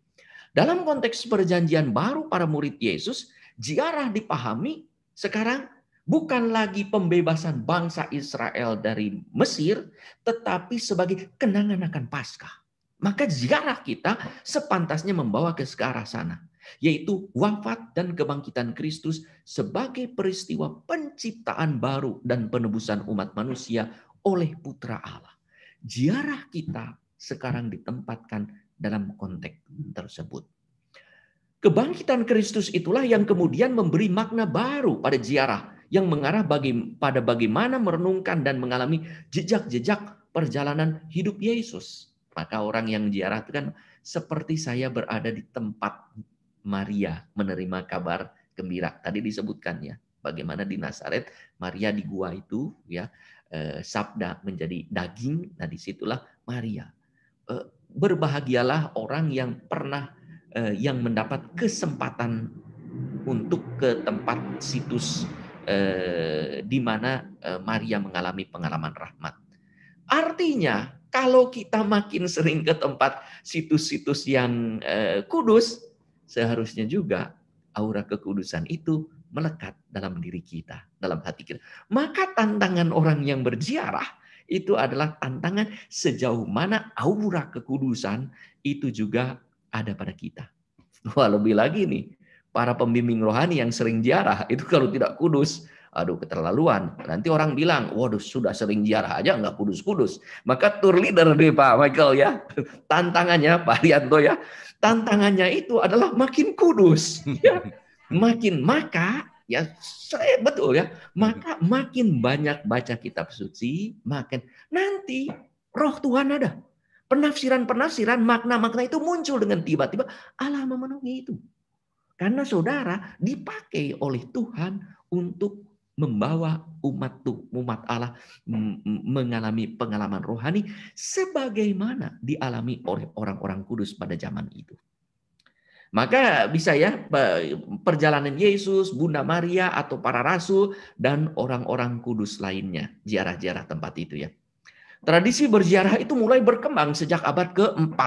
Dalam konteks perjanjian baru para murid Yesus, ziarah dipahami sekarang bukan lagi pembebasan bangsa Israel dari Mesir, tetapi sebagai kenangan akan Paskah. Maka ziarah kita sepantasnya membawa ke arah sana, yaitu wafat dan kebangkitan Kristus sebagai peristiwa penciptaan baru dan penebusan umat manusia oleh Putra Allah. Ziarah kita sekarang ditempatkan dalam konteks tersebut. Kebangkitan Kristus itulah yang kemudian memberi makna baru pada ziarah yang mengarah pada bagaimana merenungkan dan mengalami jejak-jejak perjalanan hidup Yesus. Maka orang yang ziarah itu kan seperti saya berada di tempat Maria menerima kabar gembira. Tadi disebutkan ya, bagaimana di Nazaret Maria di gua itu ya, sabda menjadi daging. Nah, disitulah Maria. Berbahagialah orang yang pernah yang mendapat kesempatan untuk ke tempat situs di mana Maria mengalami pengalaman rahmat. Artinya kalau kita makin sering ke tempat situs-situs yang kudus, seharusnya juga aura kekudusan itu melekat dalam diri kita, dalam hati kita. Maka tantangan orang yang berziarah itu adalah tantangan sejauh mana aura kekudusan itu juga ada pada kita. Wah, lebih lagi nih, para pembimbing rohani yang sering ziarah itu kalau tidak kudus, aduh keterlaluan. Nanti orang bilang, waduh sudah sering ziarah aja nggak kudus-kudus. Maka tour leader deh Pak Michael ya. Tantangannya Pak Rianto ya. Tantangannya itu adalah makin kudus. Ya. Maka ya saya betul ya. Maka makin banyak baca kitab suci, makin nanti roh Tuhan ada. Penafsiran-penafsiran, makna-makna itu muncul dengan tiba-tiba Allah memenuhi itu. Karena saudara dipakai oleh Tuhan untuk membawa umat Allah mengalami pengalaman rohani sebagaimana dialami oleh orang-orang kudus pada zaman itu. Maka bisa ya perjalanan Yesus, Bunda Maria atau para rasul dan orang-orang kudus lainnya, ziarah-ziarah tempat itu ya. Tradisi berziarah itu mulai berkembang sejak abad ke-4.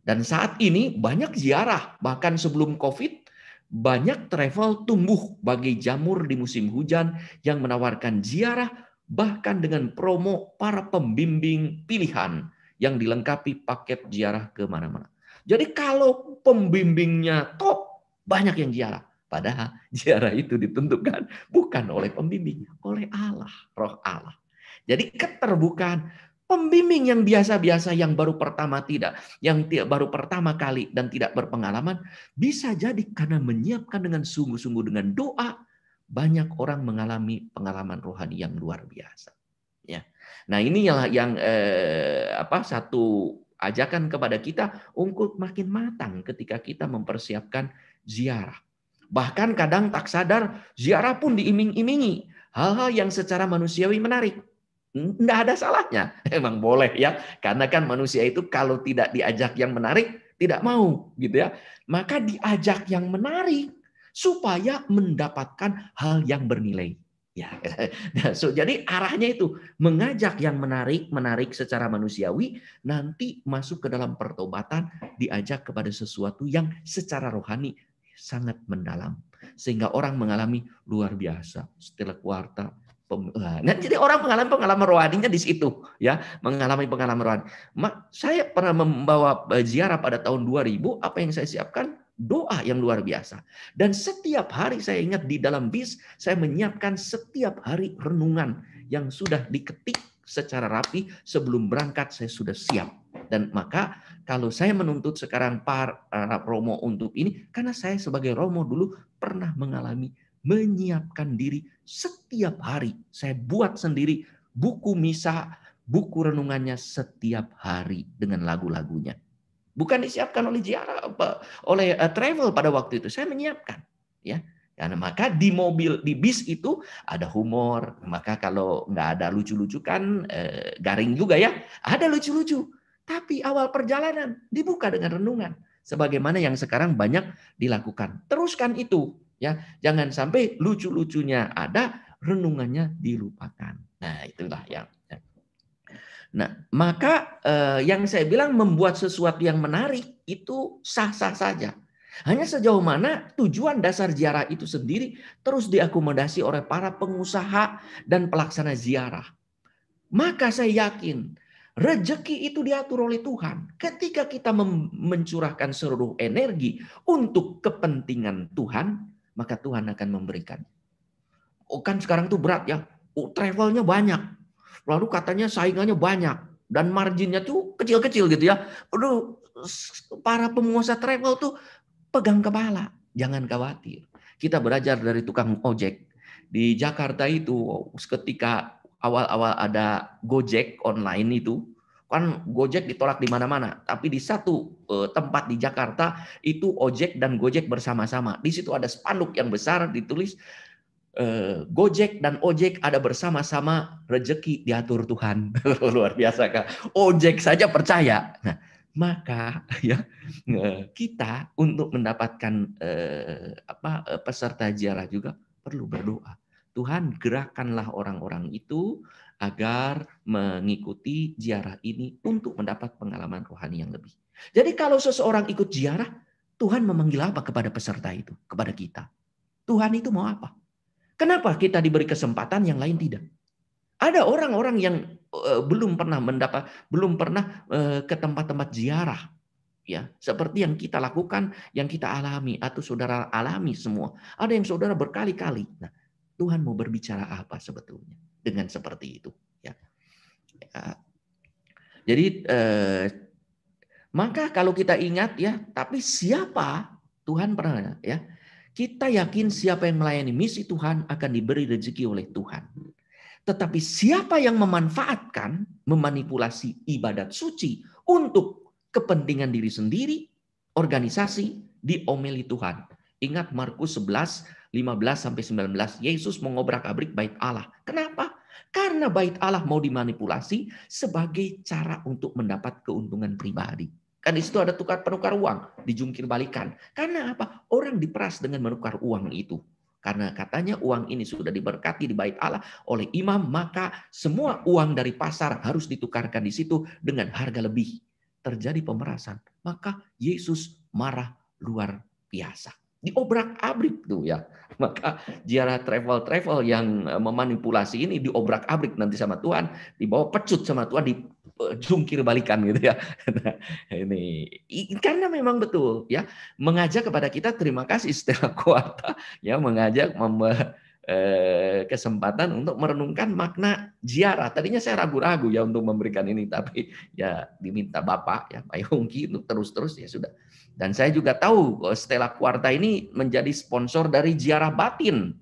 Dan saat ini banyak ziarah, bahkan sebelum COVID, banyak travel tumbuh bagai jamur di musim hujan yang menawarkan ziarah bahkan dengan promo para pembimbing pilihan yang dilengkapi paket ziarah kemana-mana. Jadi kalau pembimbingnya top, banyak yang ziarah. Padahal ziarah itu ditentukan bukan oleh pembimbing, oleh Allah, Roh Allah. Jadi keterbukaan pembimbing yang biasa-biasa, yang baru pertama baru pertama kali dan tidak berpengalaman, bisa jadi karena menyiapkan dengan sungguh-sungguh dengan doa, banyak orang mengalami pengalaman rohani yang luar biasa. Ya. Nah, inilah yang satu ajakan kepada kita untuk makin matang ketika kita mempersiapkan ziarah. Bahkan kadang tak sadar ziarah pun diiming-imingi hal-hal yang secara manusiawi menarik. Nggak ada salahnya, emang boleh ya, karena kan manusia itu kalau tidak diajak yang menarik tidak mau, gitu ya. Maka diajak yang menarik supaya mendapatkan hal yang bernilai. Ya, jadi arahnya itu mengajak yang menarik secara manusiawi, nanti masuk ke dalam pertobatan, diajak kepada sesuatu yang secara rohani sangat mendalam, sehingga orang mengalami luar biasa setelah kuartal. Nah, jadi orang mengalami pengalaman rohaninya di situ, ya, mengalami pengalaman rohani. Saya pernah membawa ziarah pada tahun 2000, apa yang saya siapkan? Doa yang luar biasa. Dan setiap hari saya ingat di dalam bis, saya menyiapkan setiap hari renungan yang sudah diketik secara rapi sebelum berangkat, saya sudah siap. Dan maka kalau saya menuntut sekarang para Romo untuk ini, karena saya sebagai Romo dulu pernah mengalami menyiapkan diri setiap hari. Saya buat sendiri buku misa, buku renungannya setiap hari dengan lagu-lagunya. Bukan disiapkan oleh ziarah, oleh travel pada waktu itu. Saya menyiapkan, ya. Karena maka di mobil, di bis itu ada humor. Maka kalau nggak ada lucu-lucu kan garing juga ya. Ada lucu-lucu. Tapi awal perjalanan dibuka dengan renungan. Sebagaimana yang sekarang banyak dilakukan. Teruskan itu. Ya, jangan sampai lucu-lucunya ada, renungannya dilupakan. Nah, itulah yang. Nah, maka yang saya bilang membuat sesuatu yang menarik itu sah-sah saja. Hanya sejauh mana tujuan dasar ziarah itu sendiri terus diakomodasi oleh para pengusaha dan pelaksana ziarah. Maka saya yakin rezeki itu diatur oleh Tuhan. Ketika kita mencurahkan seluruh energi untuk kepentingan Tuhan, maka Tuhan akan memberikan. Oh, kan sekarang tuh berat ya. Oh, travelnya banyak. Lalu katanya saingannya banyak. Dan marginnya tuh kecil-kecil gitu ya. Aduh, para pengusaha travel tuh pegang kepala. Jangan khawatir. Kita belajar dari tukang ojek. Di Jakarta itu ketika awal-awal ada Gojek online itu. Kan Gojek ditolak di mana-mana, tapi di satu tempat di Jakarta itu ojek dan Gojek bersama-sama. Di situ ada spanduk yang besar ditulis Gojek dan ojek ada bersama-sama, rezeki diatur Tuhan. Luar biasa kan? Ojek saja percaya. Nah, maka ya kita untuk mendapatkan peserta ziarah juga perlu berdoa. Tuhan, gerakkanlah orang-orang itu agar mengikuti ziarah ini untuk mendapat pengalaman rohani yang lebih. Jadi kalau seseorang ikut ziarah, Tuhan memanggil apa kepada peserta itu, kepada kita? Tuhan itu mau apa? Kenapa kita diberi kesempatan yang lain tidak? Ada orang-orang yang belum pernah ke tempat-tempat ziarah, ya, seperti yang kita lakukan, yang kita alami atau saudara alami semua. Ada yang saudara berkali-kali. Nah, Tuhan mau berbicara apa sebetulnya dengan seperti itu, ya. Jadi maka kalau kita ingat ya, tapi siapa Tuhan pernah ya, kita yakin siapa yang melayani misi Tuhan akan diberi rezeki oleh Tuhan. Tetapi siapa yang memanfaatkan, memanipulasi ibadat suci untuk kepentingan diri sendiri, organisasi, diomeli Tuhan. Ingat Markus 11 15-19, Yesus mengobrak-abrik bait Allah. Kenapa? Karena bait Allah mau dimanipulasi sebagai cara untuk mendapat keuntungan pribadi. Kan di situ ada penukar uang, dijungkir balikan. Karena apa? Orang diperas dengan menukar uang itu. Karena katanya uang ini sudah diberkati di bait Allah oleh imam, maka semua uang dari pasar harus ditukarkan di situ dengan harga lebih. Terjadi pemerasan. Maka Yesus marah luar biasa. diobrak-abrik tuh ya. Maka ziarah travel yang memanipulasi ini diobrak-abrik nanti sama Tuhan, dibawa pecut sama Tuhan, dijungkir balikan gitu ya. Nah, ini karena memang betul ya, mengajak kepada kita, terima kasih Stella Quarta ya, mengajak kesempatan untuk merenungkan makna ziarah. Tadinya saya ragu-ragu ya untuk memberikan ini, tapi ya diminta Bapak ya, Pak Yongki untuk terus-terus ya sudah. Dan saya juga tahu Stella Quarta ini menjadi sponsor dari Ziarah Batin,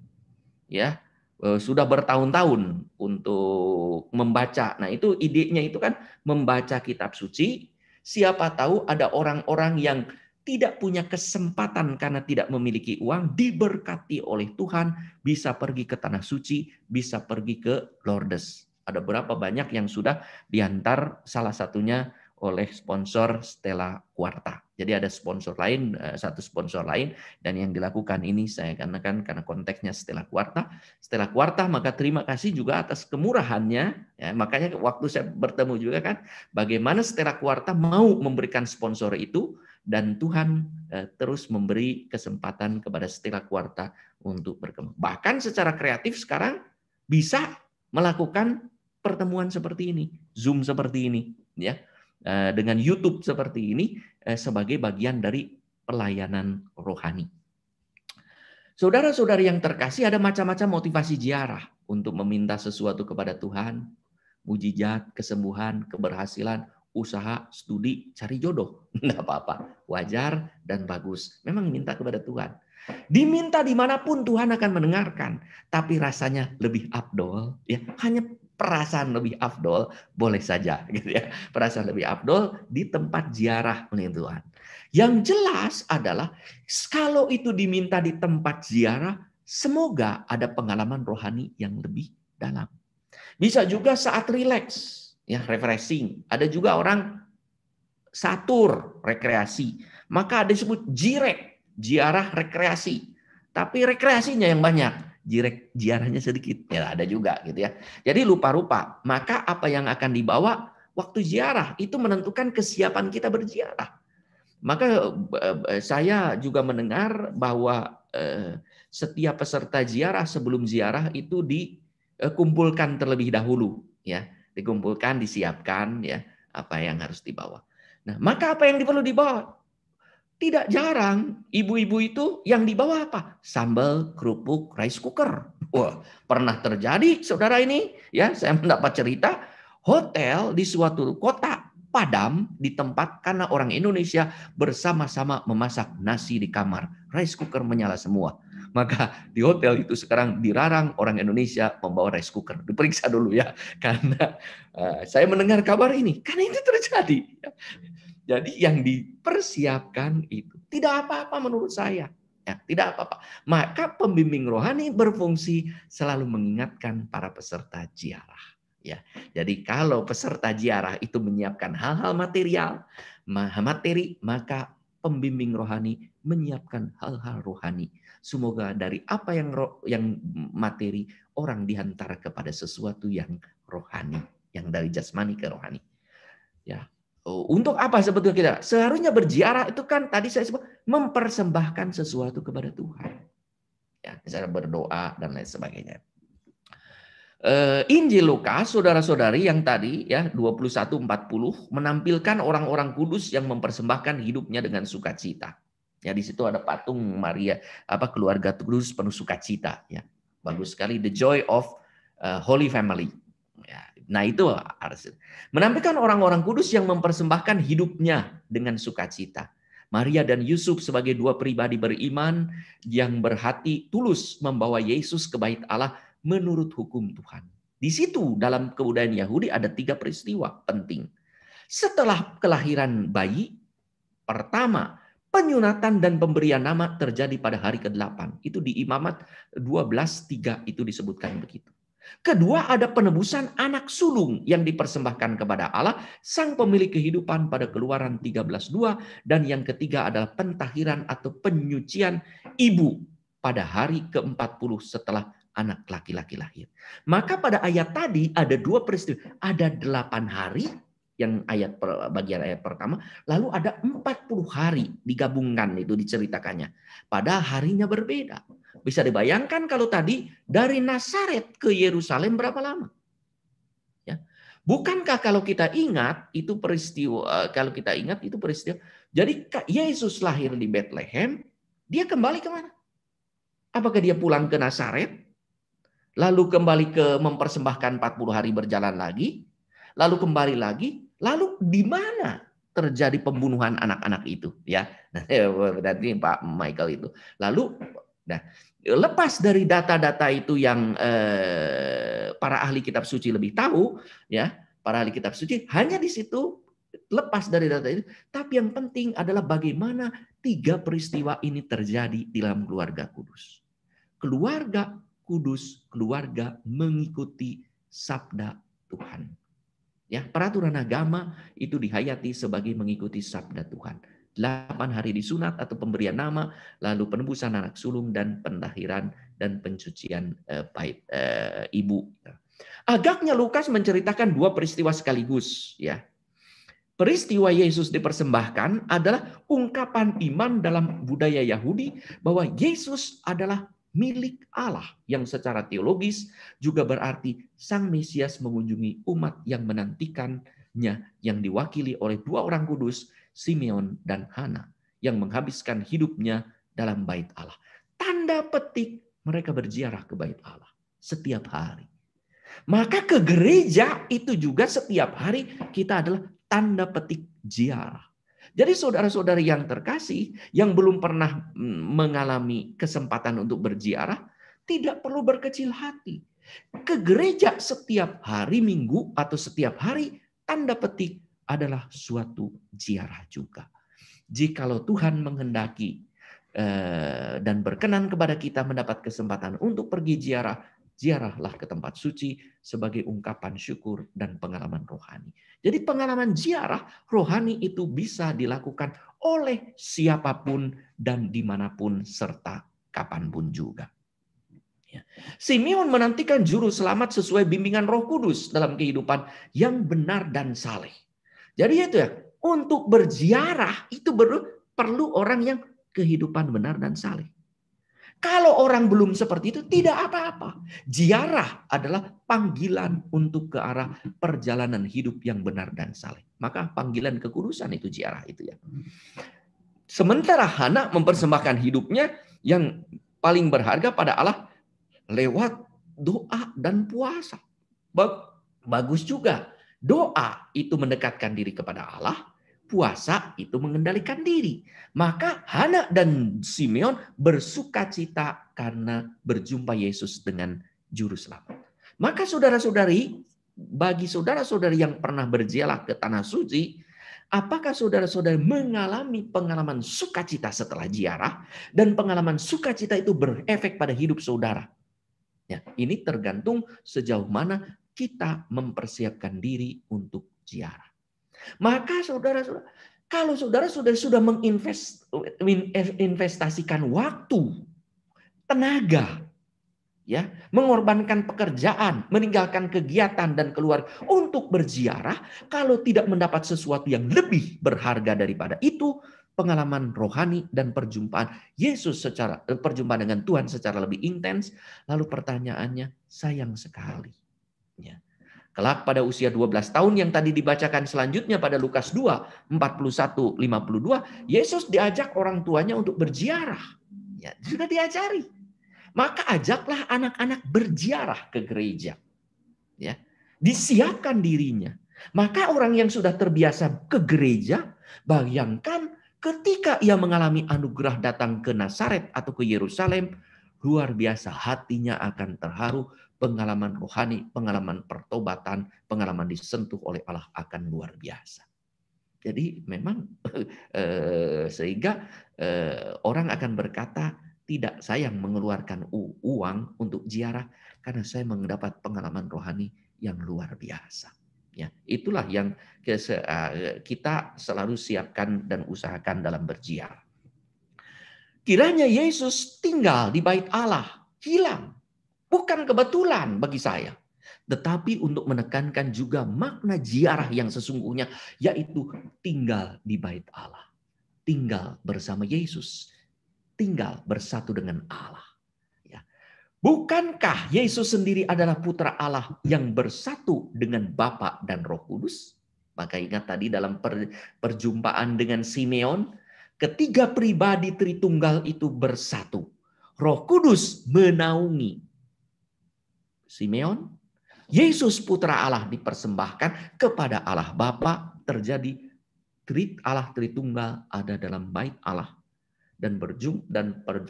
ya sudah bertahun-tahun untuk membaca. Nah itu idenya itu kan membaca kitab suci. Siapa tahu ada orang-orang yang tidak punya kesempatan karena tidak memiliki uang, diberkati oleh Tuhan, bisa pergi ke Tanah Suci, bisa pergi ke Lourdes. Ada berapa banyak yang sudah diantar, salah satunya oleh sponsor Stella Quarta. Jadi ada sponsor lain, satu sponsor lain, dan yang dilakukan ini saya katakan karena konteksnya Stella Quarta. Stella Quarta, maka terima kasih juga atas kemurahannya. Ya, makanya waktu saya bertemu juga kan, bagaimana Stella Quarta mau memberikan sponsor itu, dan Tuhan terus memberi kesempatan kepada Stella Quarta untuk berkembang. Bahkan secara kreatif sekarang bisa melakukan pertemuan seperti ini, Zoom seperti ini, ya. Dengan YouTube seperti ini sebagai bagian dari pelayanan rohani. Saudara-saudari yang terkasih, ada macam-macam motivasi ziarah untuk meminta sesuatu kepada Tuhan, mujizat, kesembuhan, keberhasilan, usaha, studi, cari jodoh. Enggak apa-apa, wajar dan bagus. Memang minta kepada Tuhan. Diminta dimanapun Tuhan akan mendengarkan, tapi rasanya lebih afdol, ya hanya perasaan lebih afdol boleh saja gitu ya. Perasaan lebih afdol di tempat ziarah oleh Tuhan. Yang jelas adalah kalau itu diminta di tempat ziarah, semoga ada pengalaman rohani yang lebih dalam. Bisa juga saat rileks, ya refreshing. Ada juga orang satur, rekreasi. Maka ada disebut jirek, ziarah rekreasi. Tapi rekreasinya yang banyak. Ziarahnya sedikit, ya ada juga gitu ya. Jadi lupa-lupa, maka apa yang akan dibawa waktu ziarah itu menentukan kesiapan kita berziarah. Maka saya juga mendengar bahwa setiap peserta ziarah sebelum ziarah itu dikumpulkan terlebih dahulu, ya, dikumpulkan, disiapkan ya apa yang harus dibawa. Nah, maka apa yang perlu dibawa? Tidak jarang ibu-ibu itu yang dibawa apa? Sambal, kerupuk, rice cooker. Wah, pernah terjadi saudara ini, ya saya mendapat cerita hotel di suatu kota padam di tempat karena orang Indonesia bersama-sama memasak nasi di kamar. Rice cooker menyala semua. Maka di hotel itu sekarang dilarang orang Indonesia membawa rice cooker. Diperiksa dulu ya, karena saya mendengar kabar ini, karena ini terjadi. Jadi yang dipersiapkan itu tidak apa-apa menurut saya. Ya, tidak apa-apa. Maka pembimbing rohani berfungsi selalu mengingatkan para peserta ziarah. Ya, jadi kalau peserta ziarah itu menyiapkan hal-hal materi, maka pembimbing rohani menyiapkan hal-hal rohani. Semoga dari apa yang materi orang dihantar kepada sesuatu yang rohani, yang dari jasmani ke rohani. Ya. Untuk apa sebetulnya kita? Seharusnya berziarah itu kan tadi saya sebut mempersembahkan sesuatu kepada Tuhan. Ya, misalnya berdoa dan lain sebagainya. Injil Lukas, saudara-saudari yang tadi ya 21:40 menampilkan orang-orang kudus yang mempersembahkan hidupnya dengan sukacita. Ya di situ ada patung Maria, keluarga kudus penuh sukacita. Ya, bagus sekali, the joy of Holy Family. Ya, nah itu harus menampilkan orang-orang kudus yang mempersembahkan hidupnya dengan sukacita. Maria dan Yusuf sebagai dua pribadi beriman yang berhati tulus membawa Yesus ke bait Allah menurut hukum Tuhan. Di situ dalam kebudayaan Yahudi ada 3 peristiwa penting. Setelah kelahiran bayi, pertama penyunatan dan pemberian nama terjadi pada hari ke-8. Itu di Imamat 12:3 itu disebutkan begitu. Kedua, ada penebusan anak sulung yang dipersembahkan kepada Allah, sang pemilik kehidupan pada Keluaran 13:2. Dan yang ketiga adalah pentahiran atau penyucian ibu pada hari ke-40 setelah anak laki-laki lahir. Maka pada ayat tadi ada 2 peristiwa. Ada 8 hari yang bagian ayat pertama, lalu ada 40 hari digabungkan itu diceritakannya. Pada harinya berbeda. Bisa dibayangkan kalau tadi dari Nazaret ke Yerusalem berapa lama? Ya. Bukankah kalau kita ingat itu peristiwa, jadi Yesus lahir di Bethlehem, dia kembali kemana? Apakah dia pulang ke Nazaret? Lalu kembali ke mempersembahkan 40 hari berjalan lagi? Lalu kembali lagi? Lalu di mana terjadi pembunuhan anak-anak itu? Ya, berarti Pak Michael itu. Lalu, lepas dari data-data itu yang para ahli kitab suci lebih tahu, ya, para ahli kitab suci hanya di situ lepas dari data itu. Tapi yang penting adalah bagaimana 3 peristiwa ini terjadi di dalam keluarga kudus. Keluarga kudus, keluarga mengikuti sabda Tuhan. Ya, peraturan agama itu dihayati sebagai mengikuti sabda Tuhan. 8 hari disunat atau pemberian nama, lalu penebusan anak sulung dan pentahiran dan pencucian bait ibu. Agaknya Lukas menceritakan 2 peristiwa sekaligus, ya. Peristiwa Yesus dipersembahkan adalah ungkapan iman dalam budaya Yahudi bahwa Yesus adalah milik Allah, yang secara teologis juga berarti Sang Mesias mengunjungi umat yang menantikannya, yang diwakili oleh 2 orang kudus, Simeon dan Hana, yang menghabiskan hidupnya dalam bait Allah. Tanda petik mereka berziarah ke bait Allah setiap hari. Maka ke gereja itu juga setiap hari kita adalah tanda petik ziarah. Jadi saudara-saudari yang terkasih, yang belum pernah mengalami kesempatan untuk berziarah, tidak perlu berkecil hati. Ke gereja setiap hari Minggu atau setiap hari, tanda petik adalah suatu ziarah juga. Jikalau Tuhan menghendaki dan berkenan kepada kita mendapat kesempatan untuk pergi ziarah, ziarahlah ke tempat suci sebagai ungkapan syukur dan pengalaman rohani. Jadi pengalaman ziarah rohani itu bisa dilakukan oleh siapapun dan dimanapun serta kapanpun juga. Simeon menantikan juru selamat sesuai bimbingan Roh Kudus dalam kehidupan yang benar dan saleh. Jadi itu ya, untuk berziarah itu perlu orang yang kehidupan benar dan saleh. Kalau orang belum seperti itu, tidak apa-apa. Ziarah adalah panggilan untuk ke arah perjalanan hidup yang benar dan saleh. Maka panggilan kekudusan itu ziarah itu ya. Sementara Hana mempersembahkan hidupnya yang paling berharga pada Allah lewat doa dan puasa. Bagus juga. Doa itu mendekatkan diri kepada Allah. Puasa itu mengendalikan diri. Maka Hana dan Simeon bersukacita karena berjumpa Yesus dengan juru selamat. Maka saudara-saudari, bagi saudara-saudari yang pernah berziarah ke tanah suci, apakah saudara-saudari mengalami pengalaman sukacita setelah ziarah, dan pengalaman sukacita itu berefek pada hidup saudara? Ya, ini tergantung sejauh mana kita mempersiapkan diri untuk ziarah. Maka saudara-saudara, kalau saudara-saudara sudah menginvestasikan waktu, tenaga, ya, mengorbankan pekerjaan, meninggalkan kegiatan dan keluar untuk berziarah, kalau tidak mendapat sesuatu yang lebih berharga daripada itu, pengalaman rohani dan perjumpaan perjumpaan dengan Tuhan secara lebih intens, lalu pertanyaannya, sayang sekali. Ya. Kelak pada usia 12 tahun yang tadi dibacakan selanjutnya pada Lukas 2, 41-52, Yesus diajak orang tuanya untuk berziarah. Ya, sudah diajari. Maka ajaklah anak-anak berziarah ke gereja. Ya, disiapkan dirinya. Maka orang yang sudah terbiasa ke gereja, bayangkan ketika ia mengalami anugerah datang ke Nazaret atau ke Yerusalem, luar biasa hatinya akan terharu. Pengalaman rohani, pengalaman pertobatan, pengalaman disentuh oleh Allah akan luar biasa. Jadi memang sehingga orang akan berkata, tidak sayang mengeluarkan uang untuk ziarah karena saya mendapat pengalaman rohani yang luar biasa. Ya, itulah yang kita selalu siapkan dan usahakan dalam berziarah. Kiranya Yesus tinggal di bait Allah, hilang. Bukan kebetulan bagi saya. tetapi untuk menekankan juga makna ziarah yang sesungguhnya, yaitu tinggal di bait Allah. Tinggal bersama Yesus. Tinggal bersatu dengan Allah. Ya. Bukankah Yesus sendiri adalah putra Allah yang bersatu dengan Bapa dan Roh Kudus? Maka ingat tadi dalam perjumpaan dengan Simeon, ketiga pribadi Tritunggal itu bersatu. Roh Kudus menaungi Simeon. Yesus putra Allah dipersembahkan kepada Allah Bapa. Terjadi Allah Tritunggal ada dalam bait Allah. Dan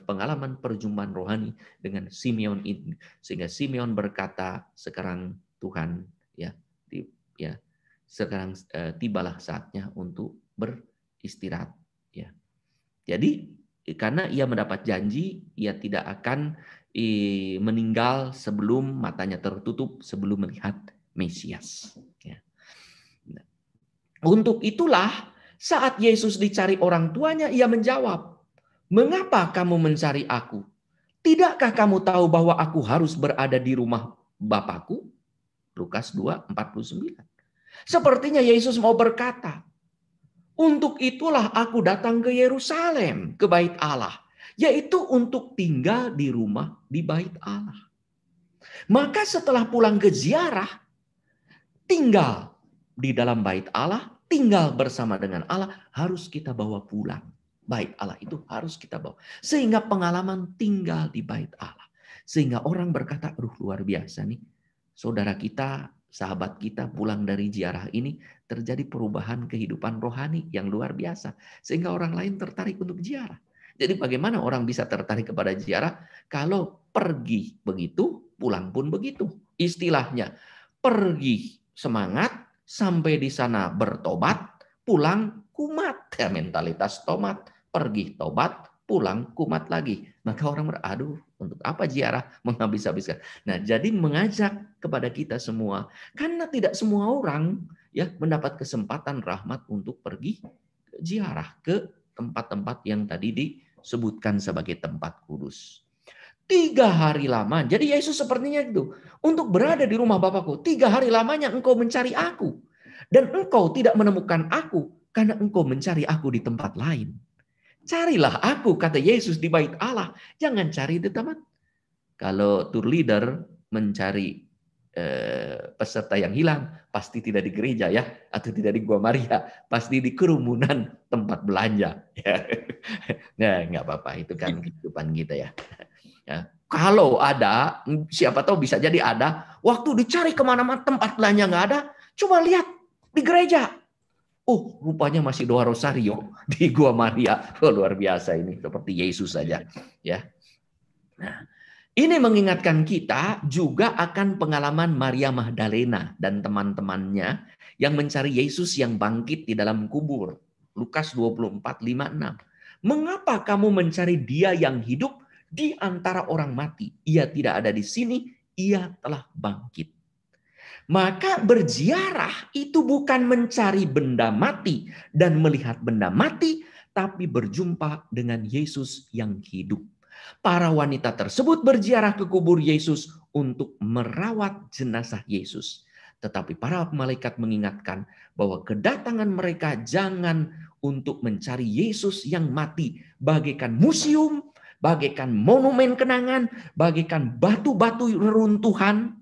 pengalaman perjumpaan rohani dengan Simeon ini. Sehingga Simeon berkata, sekarang Tuhan sekarang tibalah saatnya untuk beristirahat. Ya. Jadi karena ia mendapat janji, ia tidak akan meninggal sebelum matanya tertutup, sebelum melihat Mesias. Ya. Untuk itulah saat Yesus dicari orang tuanya, ia menjawab, "Mengapa kamu mencari aku? Tidakkah kamu tahu bahwa aku harus berada di rumah Bapakku?" Lukas 2:49. Sepertinya Yesus mau berkata, untuk itulah aku datang ke Yerusalem, ke bait Allah. Yaitu untuk tinggal di rumah di bait Allah. Maka setelah pulang ke ziarah, tinggal di dalam bait Allah, tinggal bersama dengan Allah, harus kita bawa pulang. Bait Allah itu harus kita bawa. Sehingga pengalaman tinggal di bait Allah. Sehingga orang berkata, aduh luar biasa nih. Saudara kita, sahabat kita pulang dari ziarah ini, terjadi perubahan kehidupan rohani yang luar biasa. Sehingga orang lain tertarik untuk ziarah. Jadi bagaimana orang bisa tertarik kepada ziarah? Kalau pergi begitu, pulang pun begitu. Istilahnya, pergi semangat, sampai di sana bertobat, pulang kumat. Ya, mentalitas tomat, pergi tobat, pulang kumat lagi. Maka orang aduh, untuk apa ziarah menghabis-habiskan. Nah, jadi mengajak kepada kita semua, karena tidak semua orang ya mendapat kesempatan rahmat untuk pergi ziarah ke tempat-tempat yang tadi disebutkan sebagai tempat kudus. 3 hari lama. Jadi Yesus sepertinya itu, untuk berada di rumah Bapakku, 3 hari lamanya engkau mencari aku. Dan engkau tidak menemukan aku, karena engkau mencari aku di tempat lain. Carilah aku, kata Yesus, di bait Allah. Jangan cari di tempat. Kalau tour leader mencari peserta yang hilang, pasti tidak di gereja ya, atau tidak di Gua Maria, pasti di kerumunan tempat belanja. Nah, nggak apa-apa, itu kan kehidupan kita ya. Ya. Kalau ada, siapa tahu bisa jadi ada, waktu dicari kemana-mana tempat belanja nggak ada, coba lihat di gereja. Oh, rupanya masih doa rosario di Gua Maria. Oh, luar biasa ini, seperti Yesus saja. Ya. Nah, ini mengingatkan kita juga akan pengalaman Maria Magdalena dan teman-temannya yang mencari Yesus yang bangkit di dalam kubur. Lukas 24:5-6. Mengapa kamu mencari Dia yang hidup di antara orang mati? Ia tidak ada di sini, Ia telah bangkit. Maka berziarah itu bukan mencari benda mati dan melihat benda mati, tapi berjumpa dengan Yesus yang hidup. Para wanita tersebut berziarah ke kubur Yesus untuk merawat jenazah Yesus. Tetapi para malaikat mengingatkan bahwa kedatangan mereka jangan untuk mencari Yesus yang mati, bagaikan museum, bagaikan monumen kenangan, bagaikan batu-batu reruntuhan,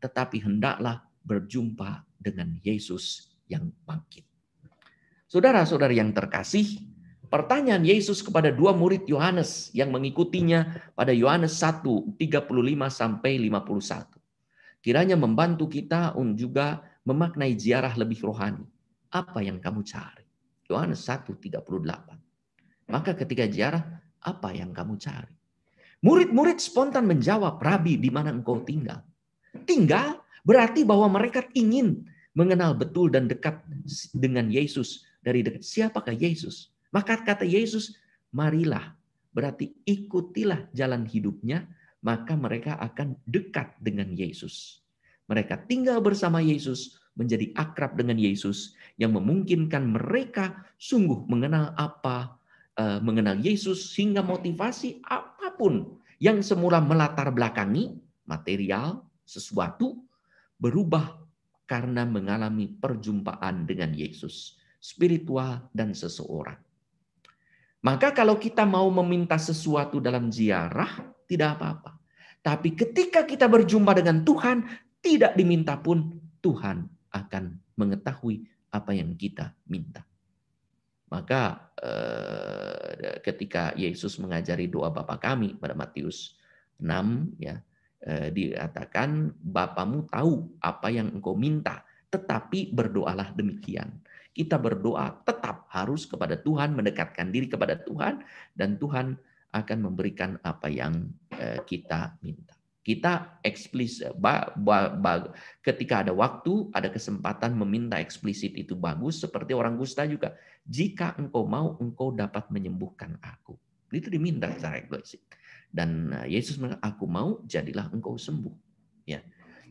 tetapi hendaklah berjumpa dengan Yesus yang bangkit. Saudara-saudara yang terkasih, pertanyaan Yesus kepada 2 murid Yohanes yang mengikutinya pada Yohanes 1:35-51. Kiranya membantu kita untuk juga memaknai ziarah lebih rohani. Apa yang kamu cari? Yohanes 1:38. Maka ketika ziarah, apa yang kamu cari? Murid-murid spontan menjawab, Rabi, di mana engkau tinggal? Tinggal berarti bahwa mereka ingin mengenal betul dan dekat dengan Yesus. Dari dekat, siapakah Yesus? Maka kata Yesus, marilah. Berarti ikutilah jalan hidupnya, maka mereka akan dekat dengan Yesus. Mereka tinggal bersama Yesus, menjadi akrab dengan Yesus, yang memungkinkan mereka sungguh mengenal mengenal Yesus, sehingga motivasi apapun yang semula melatar belakangi material, sesuatu, berubah karena mengalami perjumpaan dengan Yesus, spiritual dan seseorang. Maka kalau kita mau meminta sesuatu dalam ziarah, tidak apa-apa. Tapi ketika kita berjumpa dengan Tuhan, tidak diminta pun, Tuhan akan mengetahui apa yang kita minta. Maka ketika Yesus mengajari doa Bapa kami pada Matius 6, ya, dikatakan Bapamu tahu apa yang engkau minta, tetapi berdoalah demikian. Kita berdoa tetap harus kepada Tuhan, mendekatkan diri kepada Tuhan, dan Tuhan akan memberikan apa yang kita minta. Kita eksplisit, ketika ada waktu, ada kesempatan meminta eksplisit itu bagus, seperti orang kusta juga. Jika engkau mau, engkau dapat menyembuhkan aku. Itu diminta secara eksplisit. Dan Yesus mengatakan, aku mau, jadilah engkau sembuh. Ya.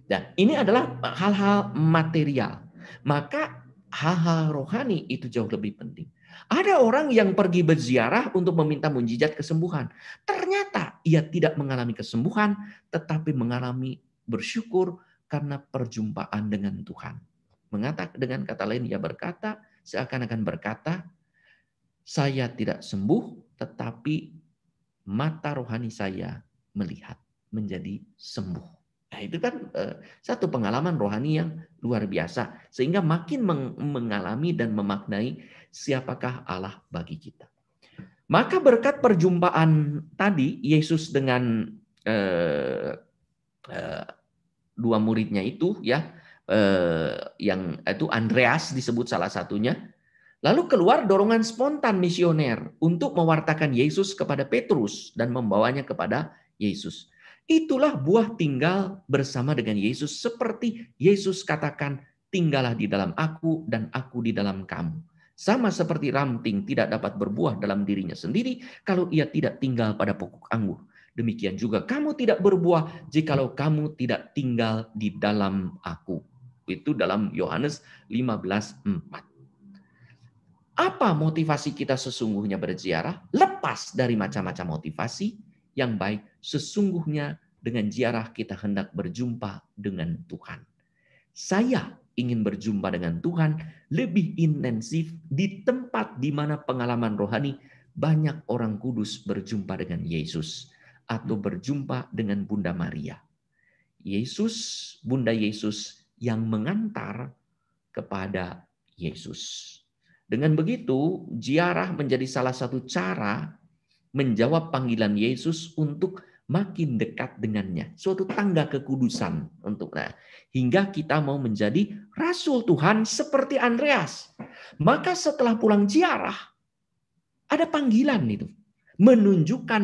Dan ini adalah hal-hal material. Maka hal-hal rohani itu jauh lebih penting. Ada orang yang pergi berziarah untuk meminta mukjizat kesembuhan. Ternyata ia tidak mengalami kesembuhan, tetapi mengalami bersyukur karena perjumpaan dengan Tuhan. Mengatakan dengan kata lain, ia berkata, seakan-akan berkata, saya tidak sembuh, tetapi mata rohani saya melihat menjadi sembuh. Nah, itu kan satu pengalaman rohani yang luar biasa. Sehingga makin mengalami dan memaknai siapakah Allah bagi kita. Maka berkat perjumpaan tadi, Yesus dengan dua muridnya itu, ya, yang itu Andreas disebut salah satunya. Lalu keluar dorongan spontan misioner untuk mewartakan Yesus kepada Petrus dan membawanya kepada Yesus. Itulah buah tinggal bersama dengan Yesus, seperti Yesus katakan, tinggallah di dalam aku dan aku di dalam kamu. Sama seperti ranting tidak dapat berbuah dalam dirinya sendiri kalau ia tidak tinggal pada pokok anggur. Demikian juga kamu tidak berbuah jikalau kamu tidak tinggal di dalam aku. Itu dalam Yohanes 15:4. Apa motivasi kita sesungguhnya berziarah? Lepas dari macam-macam motivasi, yang baik, sesungguhnya dengan ziarah kita hendak berjumpa dengan Tuhan. Saya ingin berjumpa dengan Tuhan lebih intensif di tempat di mana pengalaman rohani banyak orang kudus berjumpa dengan Yesus atau berjumpa dengan Bunda Maria. Yesus, Bunda Yesus yang mengantar kepada Yesus. Dengan begitu, ziarah menjadi salah satu cara menjawab panggilan Yesus untuk makin dekat dengannya. Suatu tangga kekudusan untuk hingga kita mau menjadi rasul Tuhan seperti Andreas. Maka setelah pulang ziarah, ada panggilan itu. Menunjukkan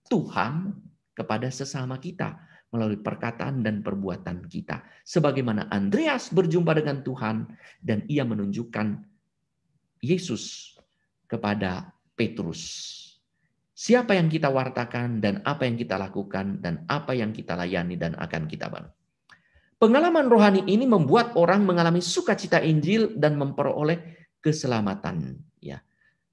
Tuhan kepada sesama kita melalui perkataan dan perbuatan kita. Sebagaimana Andreas berjumpa dengan Tuhan dan ia menunjukkan Yesus kepada Petrus. Siapa yang kita wartakan dan apa yang kita lakukan dan apa yang kita layani dan akan kita bangun. Pengalaman rohani ini membuat orang mengalami sukacita Injil dan memperoleh keselamatan. Ya.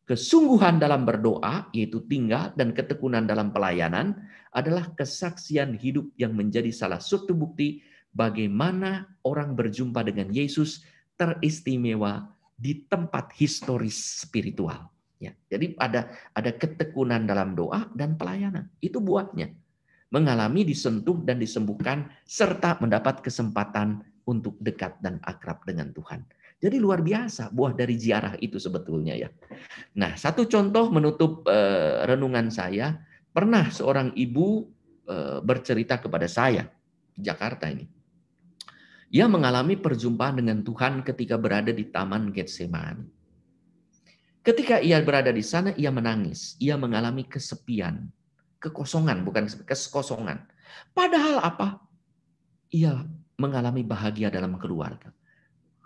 Kesungguhan dalam berdoa, yaitu tinggal dan ketekunan dalam pelayanan, adalah kesaksian hidup yang menjadi salah satu bukti bagaimana orang berjumpa dengan Yesus teristimewa di tempat historis spiritual. Ya, jadi ada ketekunan dalam doa dan pelayanan. Itu buahnya. Mengalami, disentuh dan disembuhkan serta mendapat kesempatan untuk dekat dan akrab dengan Tuhan. Jadi luar biasa buah dari ziarah itu sebetulnya ya. Nah, satu contoh menutup renungan saya, pernah seorang ibu bercerita kepada saya di Jakarta ini. Ia mengalami perjumpaan dengan Tuhan ketika berada di Taman Getsemani. Ketika ia berada di sana, ia menangis. Ia mengalami kesepian, kekosongan, bukan kekosongan. Padahal apa? Ia mengalami bahagia dalam keluarga.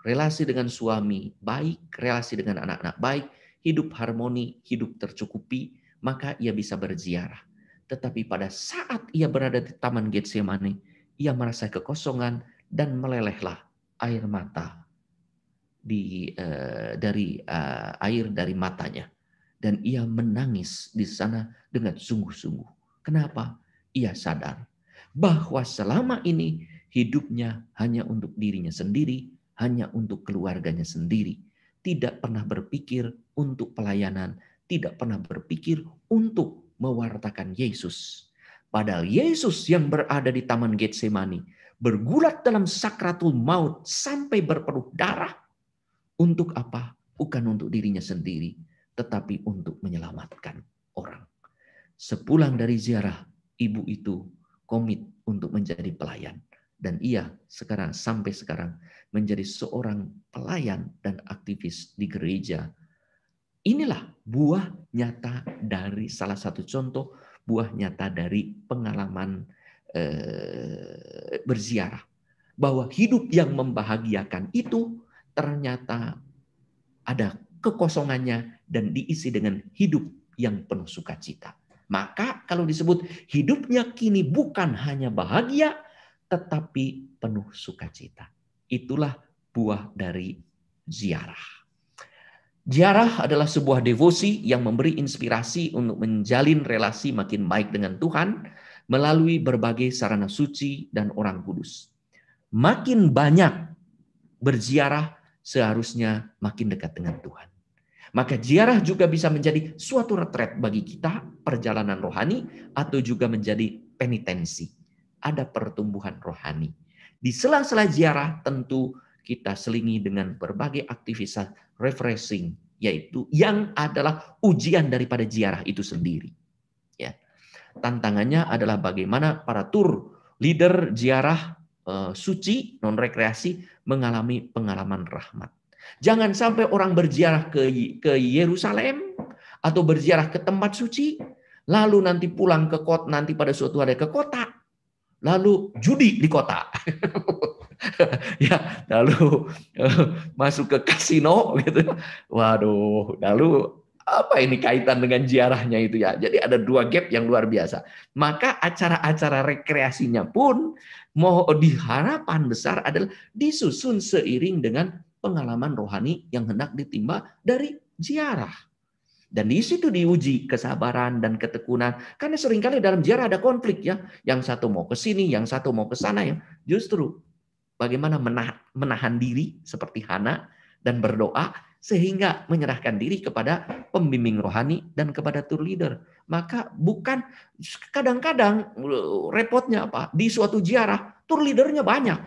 Relasi dengan suami baik, relasi dengan anak-anak baik, hidup harmoni, hidup tercukupi, maka ia bisa berziarah. Tetapi pada saat ia berada di Taman Getsemani, ia merasa kekosongan dan melelehlah air mata air dari matanya, dan ia menangis di sana dengan sungguh-sungguh. Kenapa? Ia sadar bahwa selama ini hidupnya hanya untuk dirinya sendiri, hanya untuk keluarganya sendiri. Tidak pernah berpikir untuk pelayanan, tidak pernah berpikir untuk mewartakan Yesus. Padahal Yesus yang berada di Taman Getsemani, bergulat dalam sakratul maut sampai berpenuh darah. Untuk apa? Bukan untuk dirinya sendiri, tetapi untuk menyelamatkan orang. Sepulang dari ziarah, ibu itu komit untuk menjadi pelayan. Dan ia sampai sekarang menjadi seorang pelayan dan aktivis di gereja. Inilah buah nyata dari salah satu contoh, buah nyata dari pengalaman berziarah. Bahwa hidup yang membahagiakan itu ternyata ada kekosongannya dan diisi dengan hidup yang penuh sukacita. Maka kalau disebut hidupnya kini bukan hanya bahagia, tetapi penuh sukacita. Itulah buah dari ziarah. Ziarah adalah sebuah devosi yang memberi inspirasi untuk menjalin relasi makin baik dengan Tuhan melalui berbagai sarana suci dan orang kudus. Makin banyak berziarah, seharusnya makin dekat dengan Tuhan. Maka ziarah juga bisa menjadi suatu retret bagi kita, perjalanan rohani, atau juga menjadi penitensi. Ada pertumbuhan rohani. Di sela-sela ziarah tentu kita selingi dengan berbagai aktivitas refreshing, yaitu yang adalah ujian daripada ziarah itu sendiri. Ya. Tantangannya adalah bagaimana para tour leader ziarah suci, non-rekreasi, mengalami pengalaman rahmat. Jangan sampai orang berziarah ke Yerusalem atau berziarah ke tempat suci, lalu nanti pulang ke kota, nanti pada suatu hari ke kota, lalu judi di kota, ya, lalu masuk ke kasino, gitu. Waduh, lalu apa ini kaitan dengan ziarahnya itu ya? Jadi ada dua gap yang luar biasa. Maka acara-acara rekreasinya pun mau diharapan besar adalah disusun seiring dengan pengalaman rohani yang hendak ditimba dari ziarah. Dan di situ diuji kesabaran dan ketekunan. Karena seringkali dalam ziarah ada konflik ya. Yang satu mau ke sini, yang satu mau ke sana ya. Justru bagaimana menahan diri seperti Hana dan berdoa sehingga menyerahkan diri kepada pembimbing rohani dan kepada tour leader. Maka bukan kadang-kadang repotnya apa? Di suatu ziarah tour leadernya banyak,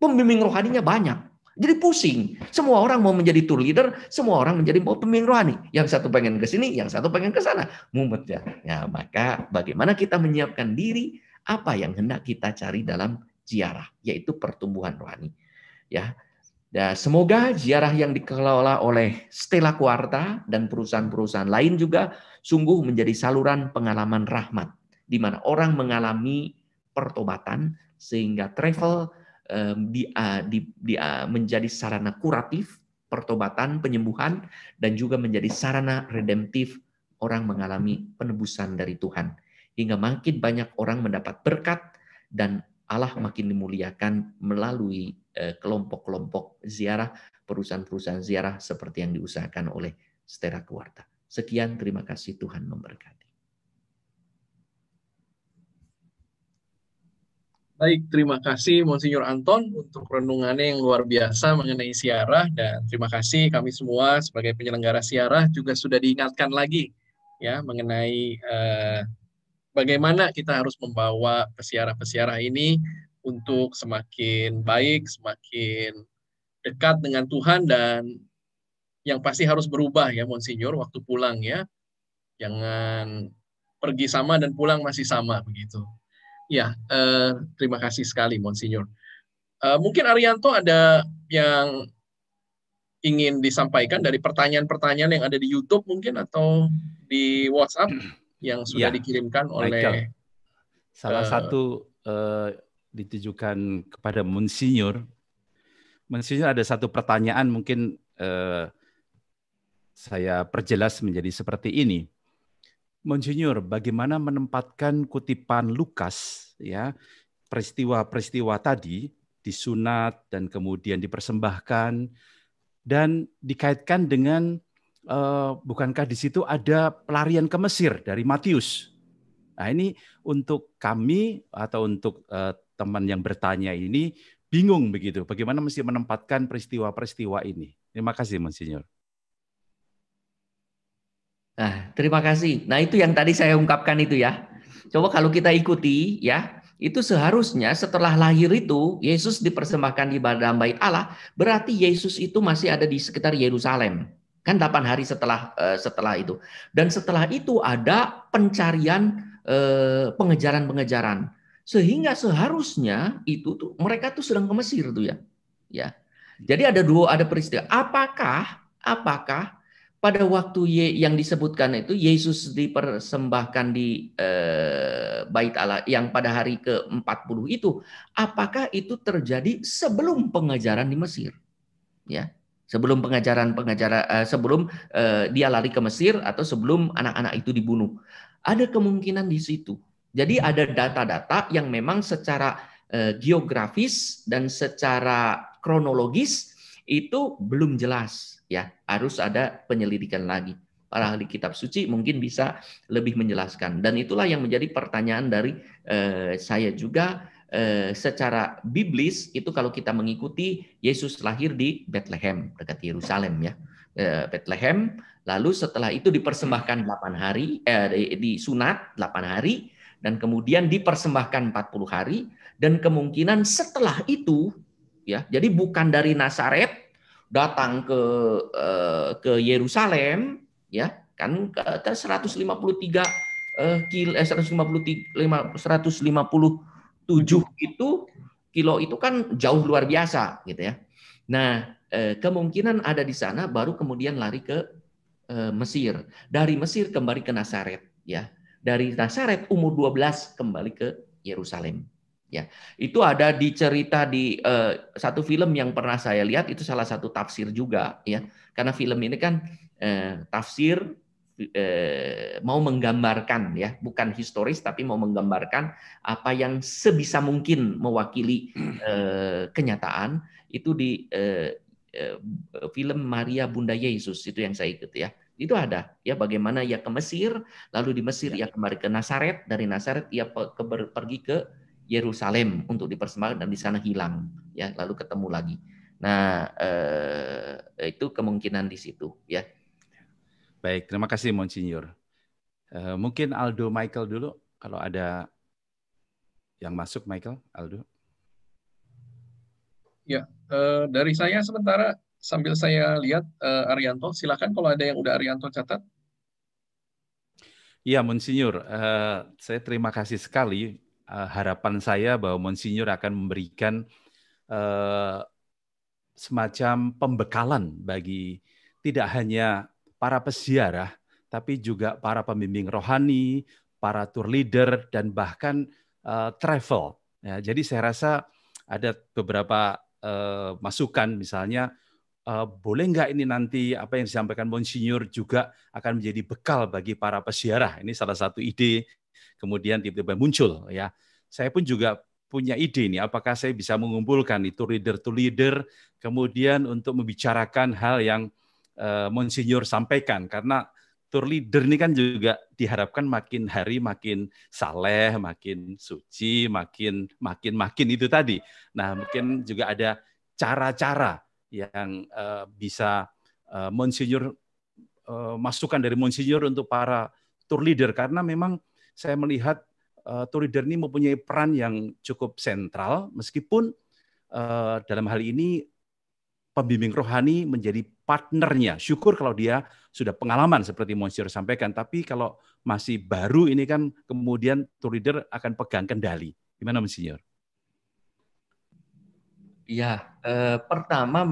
pembimbing rohaninya banyak. Jadi pusing. Semua orang mau menjadi tour leader, semua orang menjadi pembimbing rohani. Yang satu pengen ke sini, yang satu pengen ke sana. Mumet ya. Ya, maka bagaimana kita menyiapkan diri, apa yang hendak kita cari dalam ziarah, yaitu pertumbuhan rohani. Ya. Dan semoga ziarah yang dikelola oleh Stella Quarta dan perusahaan-perusahaan lain juga sungguh menjadi saluran pengalaman rahmat, di mana orang mengalami pertobatan sehingga travel menjadi sarana kuratif, pertobatan, penyembuhan, dan juga menjadi sarana redemptif, orang mengalami penebusan dari Tuhan. Hingga makin banyak orang mendapat berkat, dan Allah makin dimuliakan melalui kelompok-kelompok ziarah, perusahaan-perusahaan ziarah seperti yang diusahakan oleh Stella Quarta. Sekian, terima kasih, Tuhan memberkati. Baik, terima kasih Monsinyur Anton untuk renungannya yang luar biasa mengenai ziarah, dan terima kasih kami semua sebagai penyelenggara ziarah juga sudah diingatkan lagi ya mengenai bagaimana kita harus membawa peziarah-peziarah ini untuk semakin baik, semakin dekat dengan Tuhan, dan yang pasti harus berubah ya Monsinyur waktu pulang ya. Jangan pergi sama dan pulang masih sama begitu. Ya, terima kasih sekali Monsinyur. Mungkin Arianto ada yang ingin disampaikan dari pertanyaan-pertanyaan yang ada di YouTube mungkin atau di WhatsApp yang sudah dikirimkan oleh Michael. Salah satu ditujukan kepada Monsinyur. Monsinyur, ada satu pertanyaan mungkin saya perjelas menjadi seperti ini. Monsinyur, bagaimana menempatkan kutipan Lukas ya, peristiwa-peristiwa tadi disunat dan kemudian dipersembahkan dan dikaitkan dengan bukankah di situ ada pelarian ke Mesir dari Matius? Nah, ini untuk kami atau untuk teman yang bertanya ini bingung begitu, bagaimana mesti menempatkan peristiwa-peristiwa ini. Terima kasih, Monsinyur. Nah, terima kasih. Nah, itu yang tadi saya ungkapkan itu ya. Coba kalau kita ikuti ya, itu seharusnya setelah lahir itu Yesus dipersembahkan di dalam bait Allah, berarti Yesus itu masih ada di sekitar Yerusalem. Kan 8 hari setelah itu. Dan setelah itu ada pencarian, pengejaran-pengejaran. Sehingga seharusnya itu tuh mereka tuh sedang ke Mesir tuh ya. Ya. Jadi ada peristiwa. Apakah pada waktu yang disebutkan itu Yesus dipersembahkan di bait Allah yang pada hari ke-40 itu, apakah itu terjadi sebelum pengajaran di Mesir? Ya, sebelum sebelum dia lari ke Mesir atau sebelum anak-anak itu dibunuh. Ada kemungkinan di situ. Jadi ada data-data yang memang secara geografis dan secara kronologis itu belum jelas. Ya, harus ada penyelidikan lagi. Para ahli kitab suci mungkin bisa lebih menjelaskan. Dan itulah yang menjadi pertanyaan dari saya juga. Secara biblis itu kalau kita mengikuti Yesus lahir di Bethlehem dekat Yerusalem ya. Bethlehem, lalu setelah itu dipersembahkan 8 hari, disunat 8 hari, dan kemudian dipersembahkan 40 hari, dan kemungkinan setelah itu ya, jadi bukan dari Nazaret datang ke Yerusalem ya, kan ke 157 kilo itu kan jauh luar biasa gitu ya. Nah, kemungkinan ada di sana baru kemudian lari ke Mesir. Dari Mesir kembali ke Nazaret ya. Dari Nazaret umur 12 kembali ke Yerusalem. Ya, itu ada dicerita di satu film yang pernah saya lihat, itu salah satu tafsir juga ya. Karena film ini kan tafsir mau menggambarkan ya, bukan historis tapi mau menggambarkan apa yang sebisa mungkin mewakili kenyataan. Itu di film Maria Bunda Yesus itu yang saya ikut ya. Itu ada ya, bagaimana ia ke Mesir, lalu di Mesir ia kembali ke Nazaret, dari Nazaret ia pergi ke Yerusalem untuk dipersembahkan dan di sana hilang ya, lalu ketemu lagi. Nah, itu kemungkinan di situ ya. Baik, terima kasih Monsinyur. Mungkin Aldo Michael dulu kalau ada yang masuk. Michael, Aldo. Ya, dari saya sementara sambil saya lihat Arianto, silakan kalau ada yang udah Arianto catat. Iya, Monsinyur, saya terima kasih sekali. Harapan saya bahwa Monsinyur akan memberikan semacam pembekalan bagi tidak hanya para peziarah, tapi juga para pembimbing rohani, para tour leader, dan bahkan travel. Ya, jadi saya rasa ada beberapa masukan, misalnya boleh nggak ini nanti apa yang disampaikan Monsinyur juga akan menjadi bekal bagi para peziarah. Ini salah satu ide. Kemudian tiba-tiba muncul ya. Saya pun juga punya ide nih, apakah saya bisa mengumpulkan itu leader, kemudian untuk membicarakan hal yang Monsinyur sampaikan, karena tour leader ini kan juga diharapkan makin hari makin saleh, makin suci, makin itu tadi. Nah, mungkin juga ada cara-cara yang bisa Monsinyur masukan dari Monsinyur untuk para tour leader, karena memang saya melihat tour leader ini mempunyai peran yang cukup sentral, meskipun dalam hal ini pembimbing rohani menjadi partnernya. Syukur kalau dia sudah pengalaman seperti Monsinyur sampaikan, tapi kalau masih baru ini kan kemudian tour leader akan pegang kendali. Gimana Monsinyur? Ya, pertama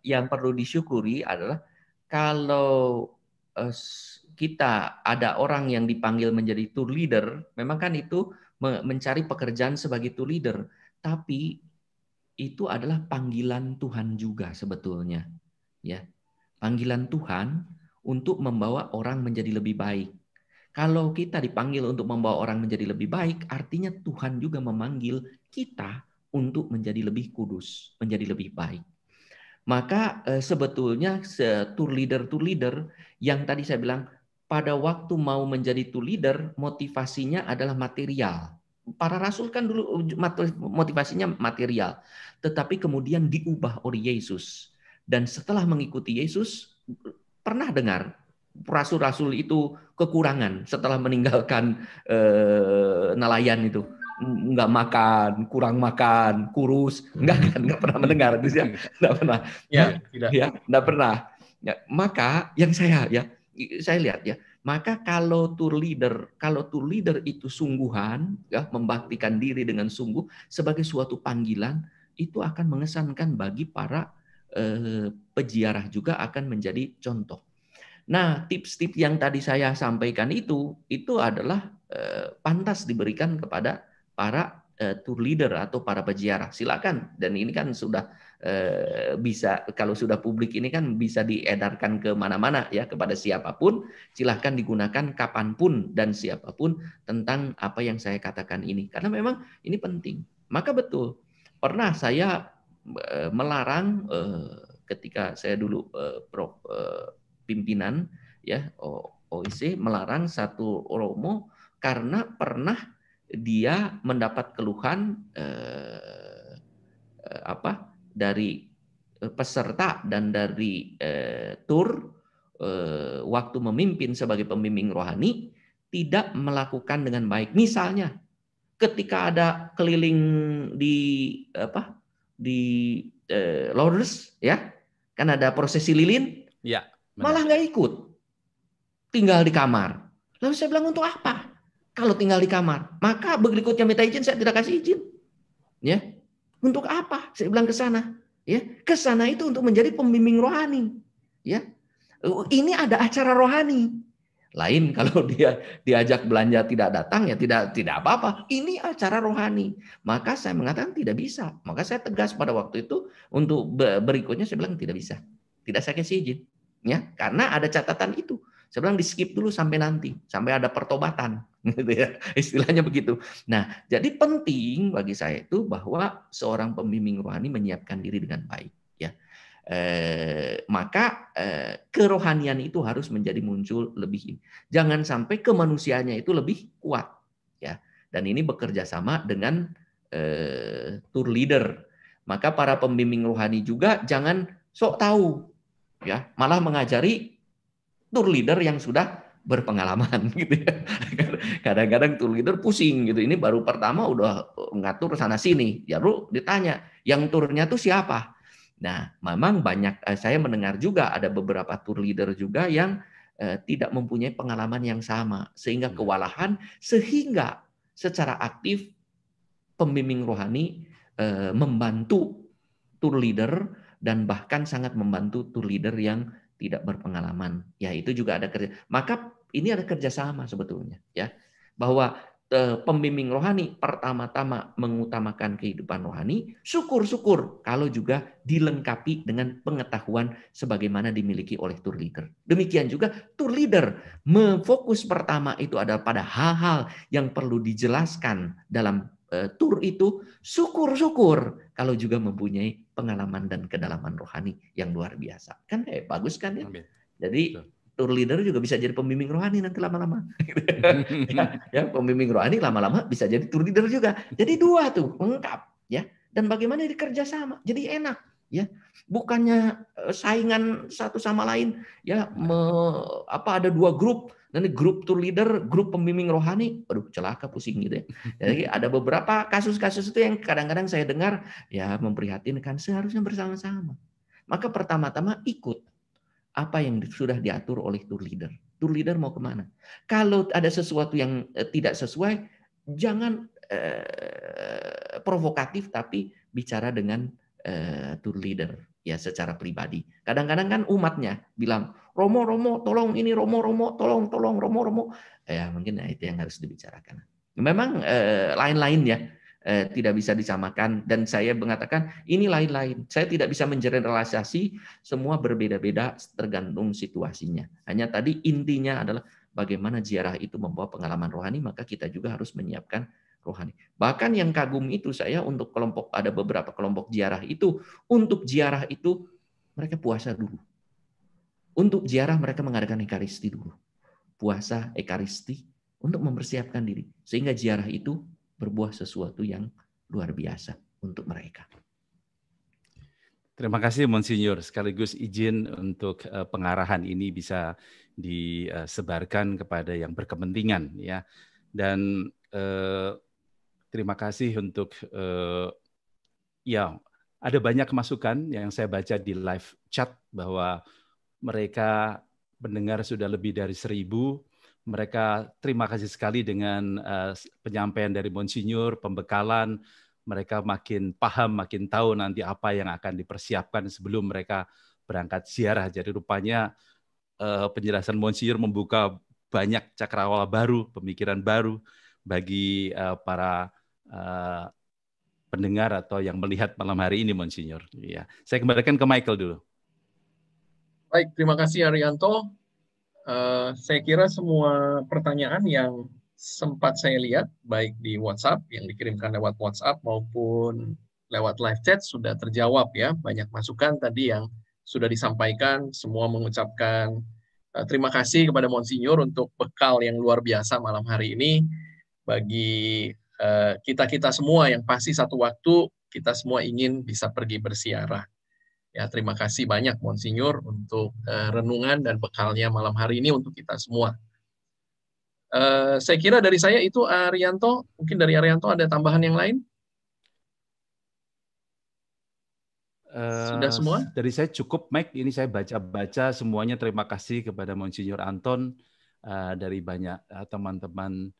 yang perlu disyukuri adalah kalau kita ada orang yang dipanggil menjadi tour leader, memang kan itu mencari pekerjaan sebagai tour leader, tapi itu adalah panggilan Tuhan juga sebetulnya, ya. Panggilan Tuhan untuk membawa orang menjadi lebih baik. Kalau kita dipanggil untuk membawa orang menjadi lebih baik, artinya Tuhan juga memanggil kita untuk menjadi lebih kudus, menjadi lebih baik. Maka sebetulnya tour leader yang tadi saya bilang pada waktu mau menjadi tour leader, motivasinya adalah material. Para rasul kan dulu motivasinya material, tetapi kemudian diubah oleh Yesus. Dan setelah mengikuti Yesus, pernah dengar rasul-rasul itu kekurangan setelah meninggalkan nelayan itu, nggak makan, kurang makan, kurus, nggak pernah mendengar itu ya, nggak pernah, nggak pernah. Ya, maka yang saya lihat ya, maka kalau tour leader itu sungguhan, ya, membaktikan diri dengan sungguh sebagai suatu panggilan, itu akan mengesankan bagi para peziarah juga, akan menjadi contoh. Nah, tips-tips yang tadi saya sampaikan itu adalah pantas diberikan kepada para tour leader atau para peziarah. Silakan. Dan ini kan sudah bisa, kalau sudah publik ini kan bisa diedarkan ke mana-mana ya, kepada siapapun. Silahkan digunakan kapanpun dan siapapun tentang apa yang saya katakan ini. Karena memang ini penting. Maka betul, pernah saya melarang ketika saya dulu pimpinan ya OIC, melarang satu romo karena pernah dia mendapat keluhan dari peserta dan dari tur waktu memimpin sebagai pembimbing rohani tidak melakukan dengan baik. Misalnya ketika ada keliling di Lourdes ya, kan ada prosesi lilin ya, malah nggak ikut, tinggal di kamar. Lalu saya bilang, untuk apa kalau tinggal di kamar? Maka berikutnya minta izin, saya tidak kasih izin. Ya, untuk apa? Saya bilang ke sana. Ya, ke sana itu untuk menjadi pembimbing rohani. Ya, ini ada acara rohani. Lain kalau dia diajak belanja tidak datang, ya tidak apa-apa. Ini acara rohani. Maka saya mengatakan tidak bisa. Maka saya tegas pada waktu itu, untuk berikutnya saya bilang tidak bisa. Tidak saya kasih izin. Ya, karena ada catatan itu. Saya bilang di skip dulu sampai nanti, sampai ada pertobatan, gitu ya, istilahnya begitu. Nah, jadi penting bagi saya itu bahwa seorang pembimbing rohani menyiapkan diri dengan baik, ya. Maka kerohanian itu harus menjadi muncul lebih. Jangan sampai kemanusiaannya itu lebih kuat, ya. Dan ini bekerja sama dengan tour leader. Maka para pembimbing rohani juga jangan sok tahu, ya, malah mengajari tour leader yang sudah berpengalaman gitu ya. Kadang-kadang tour leader pusing gitu. Ini baru pertama udah ngatur sana sini. Ya lu ditanya, yang turnya tuh siapa? Nah, memang banyak, saya mendengar juga ada beberapa tour leader juga yang tidak mempunyai pengalaman yang sama, sehingga kewalahan, sehingga secara aktif pembimbing rohani membantu tour leader, dan bahkan sangat membantu tour leader yang tidak berpengalaman. Ya, itu juga ada kerja. Maka ini ada kerjasama sebetulnya, ya, bahwa pembimbing rohani pertama-tama mengutamakan kehidupan rohani. Syukur-syukur kalau juga dilengkapi dengan pengetahuan sebagaimana dimiliki oleh tour leader. Demikian juga tour leader memfokus pertama itu adalah pada hal-hal yang perlu dijelaskan dalam tur itu. Syukur-syukur kalau juga mempunyai pengalaman dan kedalaman rohani yang luar biasa. Kan bagus kan ya? Jadi tour leader juga bisa jadi pembimbing rohani nanti lama-lama. Ya, pembimbing rohani lama-lama bisa jadi tour leader juga. Jadi dua tuh lengkap, ya. Dan bagaimana dikerja sama? Jadi enak, ya. Bukannya saingan satu sama lain, ya. Ada dua grup. Nanti grup tour leader, grup pembimbing rohani, aduh celaka, pusing gitu ya. Jadi ada beberapa kasus-kasus itu yang kadang-kadang saya dengar, ya memprihatinkan, seharusnya bersama-sama. Maka pertama-tama ikut apa yang sudah diatur oleh tour leader. Tour leader mau kemana? Kalau ada sesuatu yang tidak sesuai, jangan provokatif, tapi bicara dengan tour leader, ya, secara pribadi. Kadang-kadang kan umatnya bilang, Romo, tolong ini, Romo, tolong, Romo. Ya, mungkin itu yang harus dibicarakan. Memang lain-lain ya, tidak bisa disamakan. Dan saya mengatakan, ini lain-lain. Saya tidak bisa mengeneralisasi, semua berbeda-beda tergantung situasinya. Hanya tadi intinya adalah bagaimana ziarah itu membawa pengalaman rohani, maka kita juga harus menyiapkan rohani. Bahkan yang kagum itu saya untuk ada beberapa kelompok ziarah itu, untuk ziarah itu mereka puasa dulu. Untuk ziarah mereka mengadakan ekaristi dulu. puasa Ekaristi untuk mempersiapkan diri. Sehingga ziarah itu berbuah sesuatu yang luar biasa untuk mereka. Terima kasih Monsinyur, sekaligus izin untuk pengarahan ini bisa disebarkan kepada yang berkepentingan ya. Dan terima kasih untuk ya ada banyak masukan yang saya baca di live chat bahwa mereka pendengar sudah lebih dari 1.000. Mereka terima kasih sekali dengan penyampaian dari Monsinyur, pembekalan. Mereka makin paham, makin tahu nanti apa yang akan dipersiapkan sebelum mereka berangkat ziarah. Jadi rupanya penjelasan Monsinyur membuka banyak cakrawala baru, pemikiran baru bagi para pendengar atau yang melihat malam hari ini, Monsinyur. Ya, saya kembalikan ke Michael dulu. Baik, terima kasih Arianto. Saya kira semua pertanyaan yang sempat saya lihat, baik di WhatsApp, yang dikirimkan lewat WhatsApp maupun lewat live chat sudah terjawab ya. Banyak masukan tadi yang sudah disampaikan, semua mengucapkan terima kasih kepada Monsinyur untuk bekal yang luar biasa malam hari ini bagi kita-kita semua yang pasti satu waktu kita semua ingin bisa pergi bersiarah. Ya, terima kasih banyak Monsinyur untuk renungan dan bekalnya malam hari ini untuk kita semua. Saya kira dari saya itu Arianto, mungkin dari Arianto ada tambahan yang lain? Sudah semua? Dari saya cukup, Mike. Ini saya baca-baca semuanya. Terima kasih kepada Monsinyur Anton dari banyak teman-teman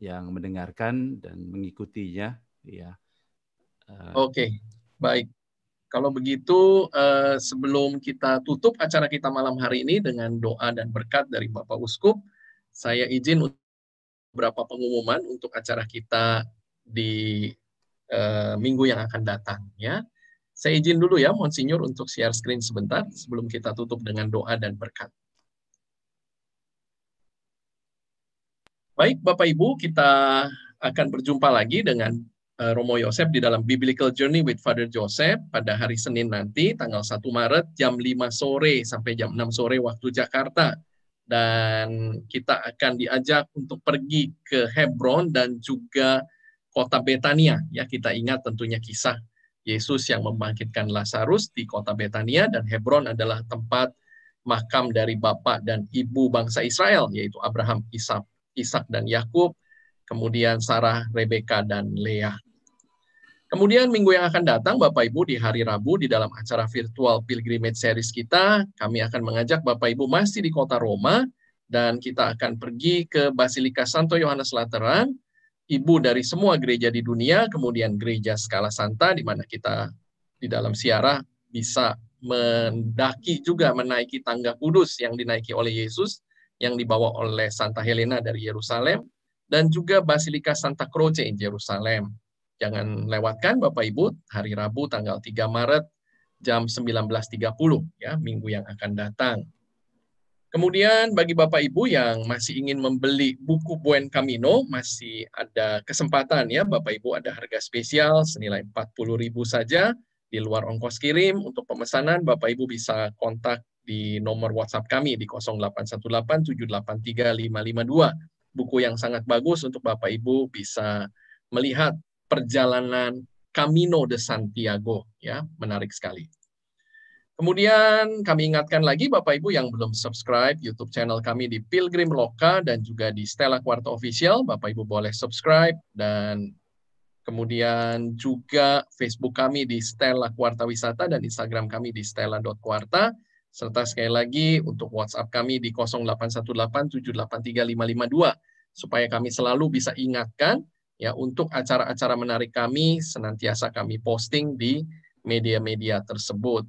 yang mendengarkan dan mengikutinya. Ya. Oke, baik. Kalau begitu, sebelum kita tutup acara kita malam hari ini dengan doa dan berkat dari Bapak Uskup, saya izin beberapa pengumuman untuk acara kita di minggu yang akan datang. Ya, saya izin dulu ya, Monsinyur, untuk share screen sebentar sebelum kita tutup dengan doa dan berkat. Baik, Bapak Ibu, kita akan berjumpa lagi dengan Romo Yosef di dalam Biblical Journey with Father Joseph pada hari Senin nanti, tanggal 1 Maret, jam 5 sore sampai jam 6 sore waktu Jakarta. Dan kita akan diajak untuk pergi ke Hebron dan juga kota Betania. Ya, kita ingat tentunya kisah Yesus yang membangkitkan Lazarus di kota Betania, dan Hebron adalah tempat makam dari bapak dan ibu bangsa Israel, yaitu Abraham, Ishak dan Yakub, kemudian Sarah, Rebeka, dan Leah. Kemudian minggu yang akan datang, Bapak Ibu, di hari Rabu di dalam acara virtual Pilgrimage Series kita, kami akan mengajak Bapak Ibu masih di kota Roma, dan kita akan pergi ke Basilika Santo Yohanes Lateran, ibu dari semua gereja di dunia, kemudian gereja Skala Santa, di mana kita di dalam siarah bisa mendaki juga, menaiki tangga kudus yang dinaiki oleh Yesus, yang dibawa oleh Santa Helena dari Yerusalem, dan juga Basilika Santa Croce di Yerusalem. Jangan lewatkan Bapak Ibu, hari Rabu tanggal 3 Maret jam 19.30 ya, minggu yang akan datang. Kemudian bagi Bapak Ibu yang masih ingin membeli buku Buen Camino, masih ada kesempatan ya Bapak Ibu, ada harga spesial senilai 40.000 saja di luar ongkos kirim. Untuk pemesanan Bapak Ibu bisa kontak di nomor WhatsApp kami di 0818783552. Buku yang sangat bagus untuk Bapak Ibu bisa melihat perjalanan Camino de Santiago, ya, menarik sekali. Kemudian kami ingatkan lagi Bapak Ibu yang belum subscribe YouTube channel kami di Pilgrim Loka dan juga di Stella Quarta Official, Bapak Ibu boleh subscribe, dan kemudian juga Facebook kami di Stella Quarta Wisata dan Instagram kami di stella.quarta, serta sekali lagi untuk WhatsApp kami di 0818783552 supaya kami selalu bisa ingatkan ya, untuk acara-acara menarik kami senantiasa kami posting di media-media tersebut.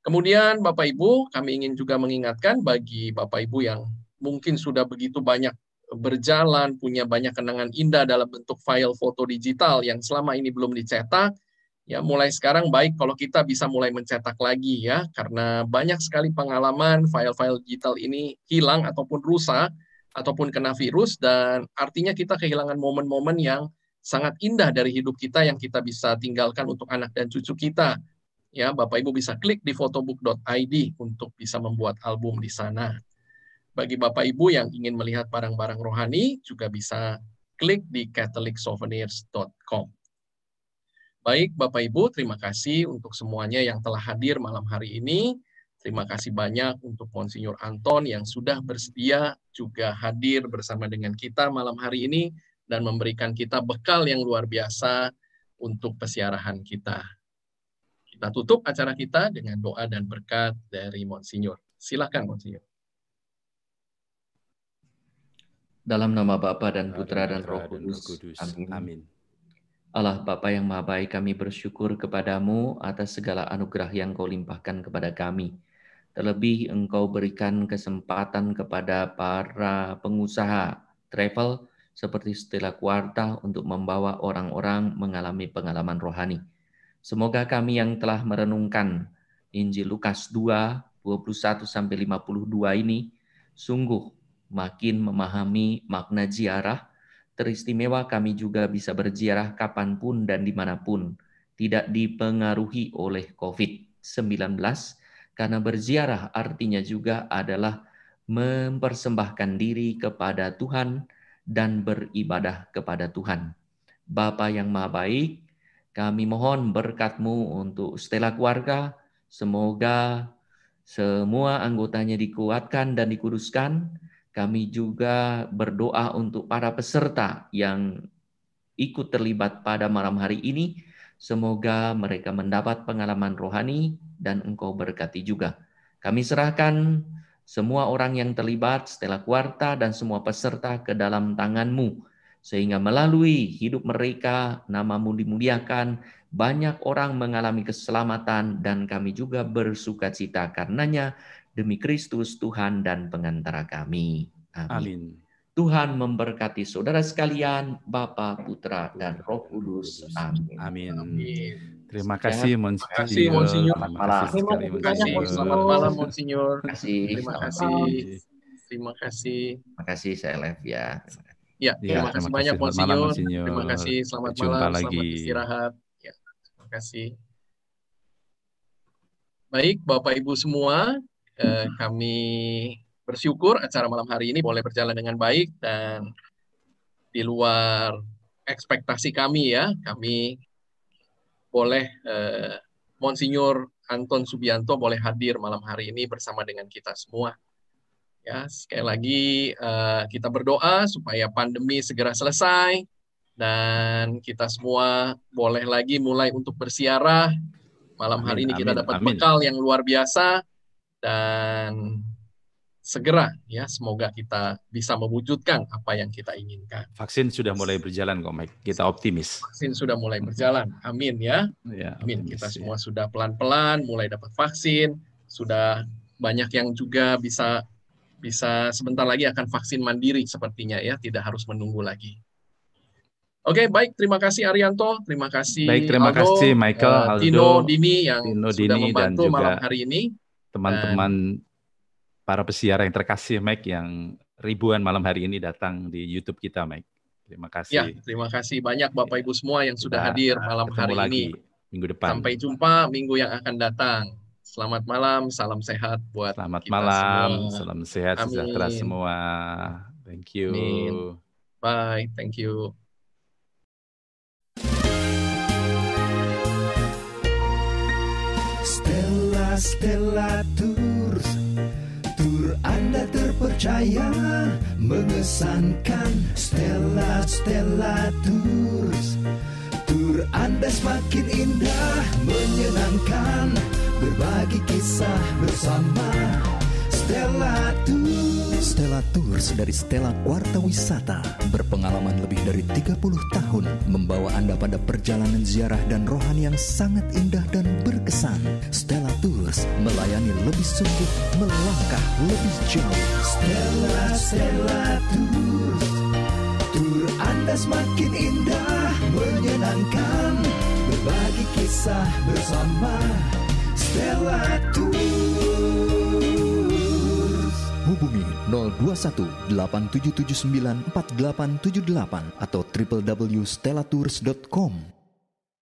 Kemudian Bapak Ibu, kami ingin juga mengingatkan bagi Bapak Ibu yang mungkin sudah begitu banyak berjalan, punya banyak kenangan indah dalam bentuk file foto digital yang selama ini belum dicetak, ya mulai sekarang baik kalau kita bisa mulai mencetak lagi ya, karena banyak sekali pengalaman file-file digital ini hilang ataupun rusak, ataupun kena virus, dan artinya kita kehilangan momen-momen yang sangat indah dari hidup kita yang kita bisa tinggalkan untuk anak dan cucu kita. Ya, Bapak Ibu bisa klik di photobook.id untuk bisa membuat album di sana. Bagi Bapak Ibu yang ingin melihat barang-barang rohani, juga bisa klik di catholicsouvenirs.com. Baik Bapak Ibu, terima kasih untuk semuanya yang telah hadir malam hari ini. Terima kasih banyak untuk Monsinyur Anton yang sudah bersedia juga hadir bersama dengan kita malam hari ini dan memberikan kita bekal yang luar biasa untuk pesiarahan kita. Kita tutup acara kita dengan doa dan berkat dari Monsinyur. Silakan Monsinyur. Dalam nama Bapa dan Putra dan Roh Kudus. Amin. Allah Bapa yang Maha Baik, kami bersyukur kepadamu atas segala anugerah yang Kau limpahkan kepada kami. Terlebih Engkau berikan kesempatan kepada para pengusaha travel seperti Stella Quarta untuk membawa orang-orang mengalami pengalaman rohani. Semoga kami yang telah merenungkan Injil Lukas 2, 21-52 ini sungguh makin memahami makna ziarah. Teristimewa kami juga bisa berziarah kapanpun dan dimanapun, tidak dipengaruhi oleh COVID-19, karena berziarah artinya juga adalah mempersembahkan diri kepada Tuhan dan beribadah kepada Tuhan. Bapa yang Maha Baik, kami mohon berkat-Mu untuk Stella Keluarga, semoga semua anggotanya dikuatkan dan dikuduskan. Kami juga berdoa untuk para peserta yang ikut terlibat pada malam hari ini. Semoga mereka mendapat pengalaman rohani dan Engkau berkati juga. Kami serahkan semua orang yang terlibat, Stella Quarta dan semua peserta ke dalam tangan-Mu. Sehingga melalui hidup mereka, nama-Mu dimuliakan, banyak orang mengalami keselamatan dan kami juga bersukacita karenanya. Demi Kristus Tuhan dan pengantara kami. Amin. Tuhan memberkati saudara sekalian, Bapa, Putra, dan Roh Kudus. Amin. Amin. Terima kasih Monsinyur. Selamat malam. Selamat malam Monsinyur. Terima kasih. Terima kasih saya live ya. Ya, terima kasih banyak Monsinyur. Terima kasih. Selamat malam. Selamat istirahat. Ya, terima kasih. Baik, Bapak Ibu semua. Kami bersyukur acara malam hari ini boleh berjalan dengan baik dan di luar ekspektasi kami ya. Kami boleh Monsinyur Anton Subianto boleh hadir malam hari ini bersama dengan kita semua. Ya, sekali lagi kita berdoa supaya pandemi segera selesai dan kita semua boleh lagi mulai untuk bersiarah. Malam hari ini kita dapat bekal yang luar biasa. Dan segera ya semoga kita bisa mewujudkan apa yang kita inginkan. Vaksin sudah mulai berjalan kok Mike, kita optimis. Vaksin sudah mulai berjalan, amin ya. Amin, kita semua sudah pelan-pelan mulai dapat vaksin, sudah banyak yang juga bisa sebentar lagi akan vaksin mandiri sepertinya ya, tidak harus menunggu lagi. Oke, baik, terima kasih Arianto, terima kasih baik, terima Aldo, kasih Michael, Aldo, Tino, Dini yang sudah membantu dan juga malam hari ini. Teman-teman para pesiar yang terkasih Mike yang ribuan malam hari ini datang di YouTube kita Mike. Terima kasih. Ya, terima kasih banyak Bapak Ibu semua yang sudah hadir malam hari ini. Minggu depan. Sampai jumpa minggu yang akan datang. Selamat malam, salam sehat buat selamat kita malam, semua. Salam sehat, sejahtera semua. Thank you. Amin. Bye, thank you. Stella Tours, tur Anda terpercaya, mengesankan. Stella Tours, tur Anda semakin indah, menyenangkan, berbagi kisah bersama. Stella Tours dari Stella Quarta Wisata berpengalaman lebih dari 30 tahun membawa Anda pada perjalanan ziarah dan rohani yang sangat indah dan berkesan. Stella Tours melayani lebih sungguh, melangkah lebih jauh. Stella Tours, tur Anda semakin indah, menyenangkan, berbagi kisah bersama. Stella Tours. Hubungi 021 8779 4878 atau www.stellatours.com.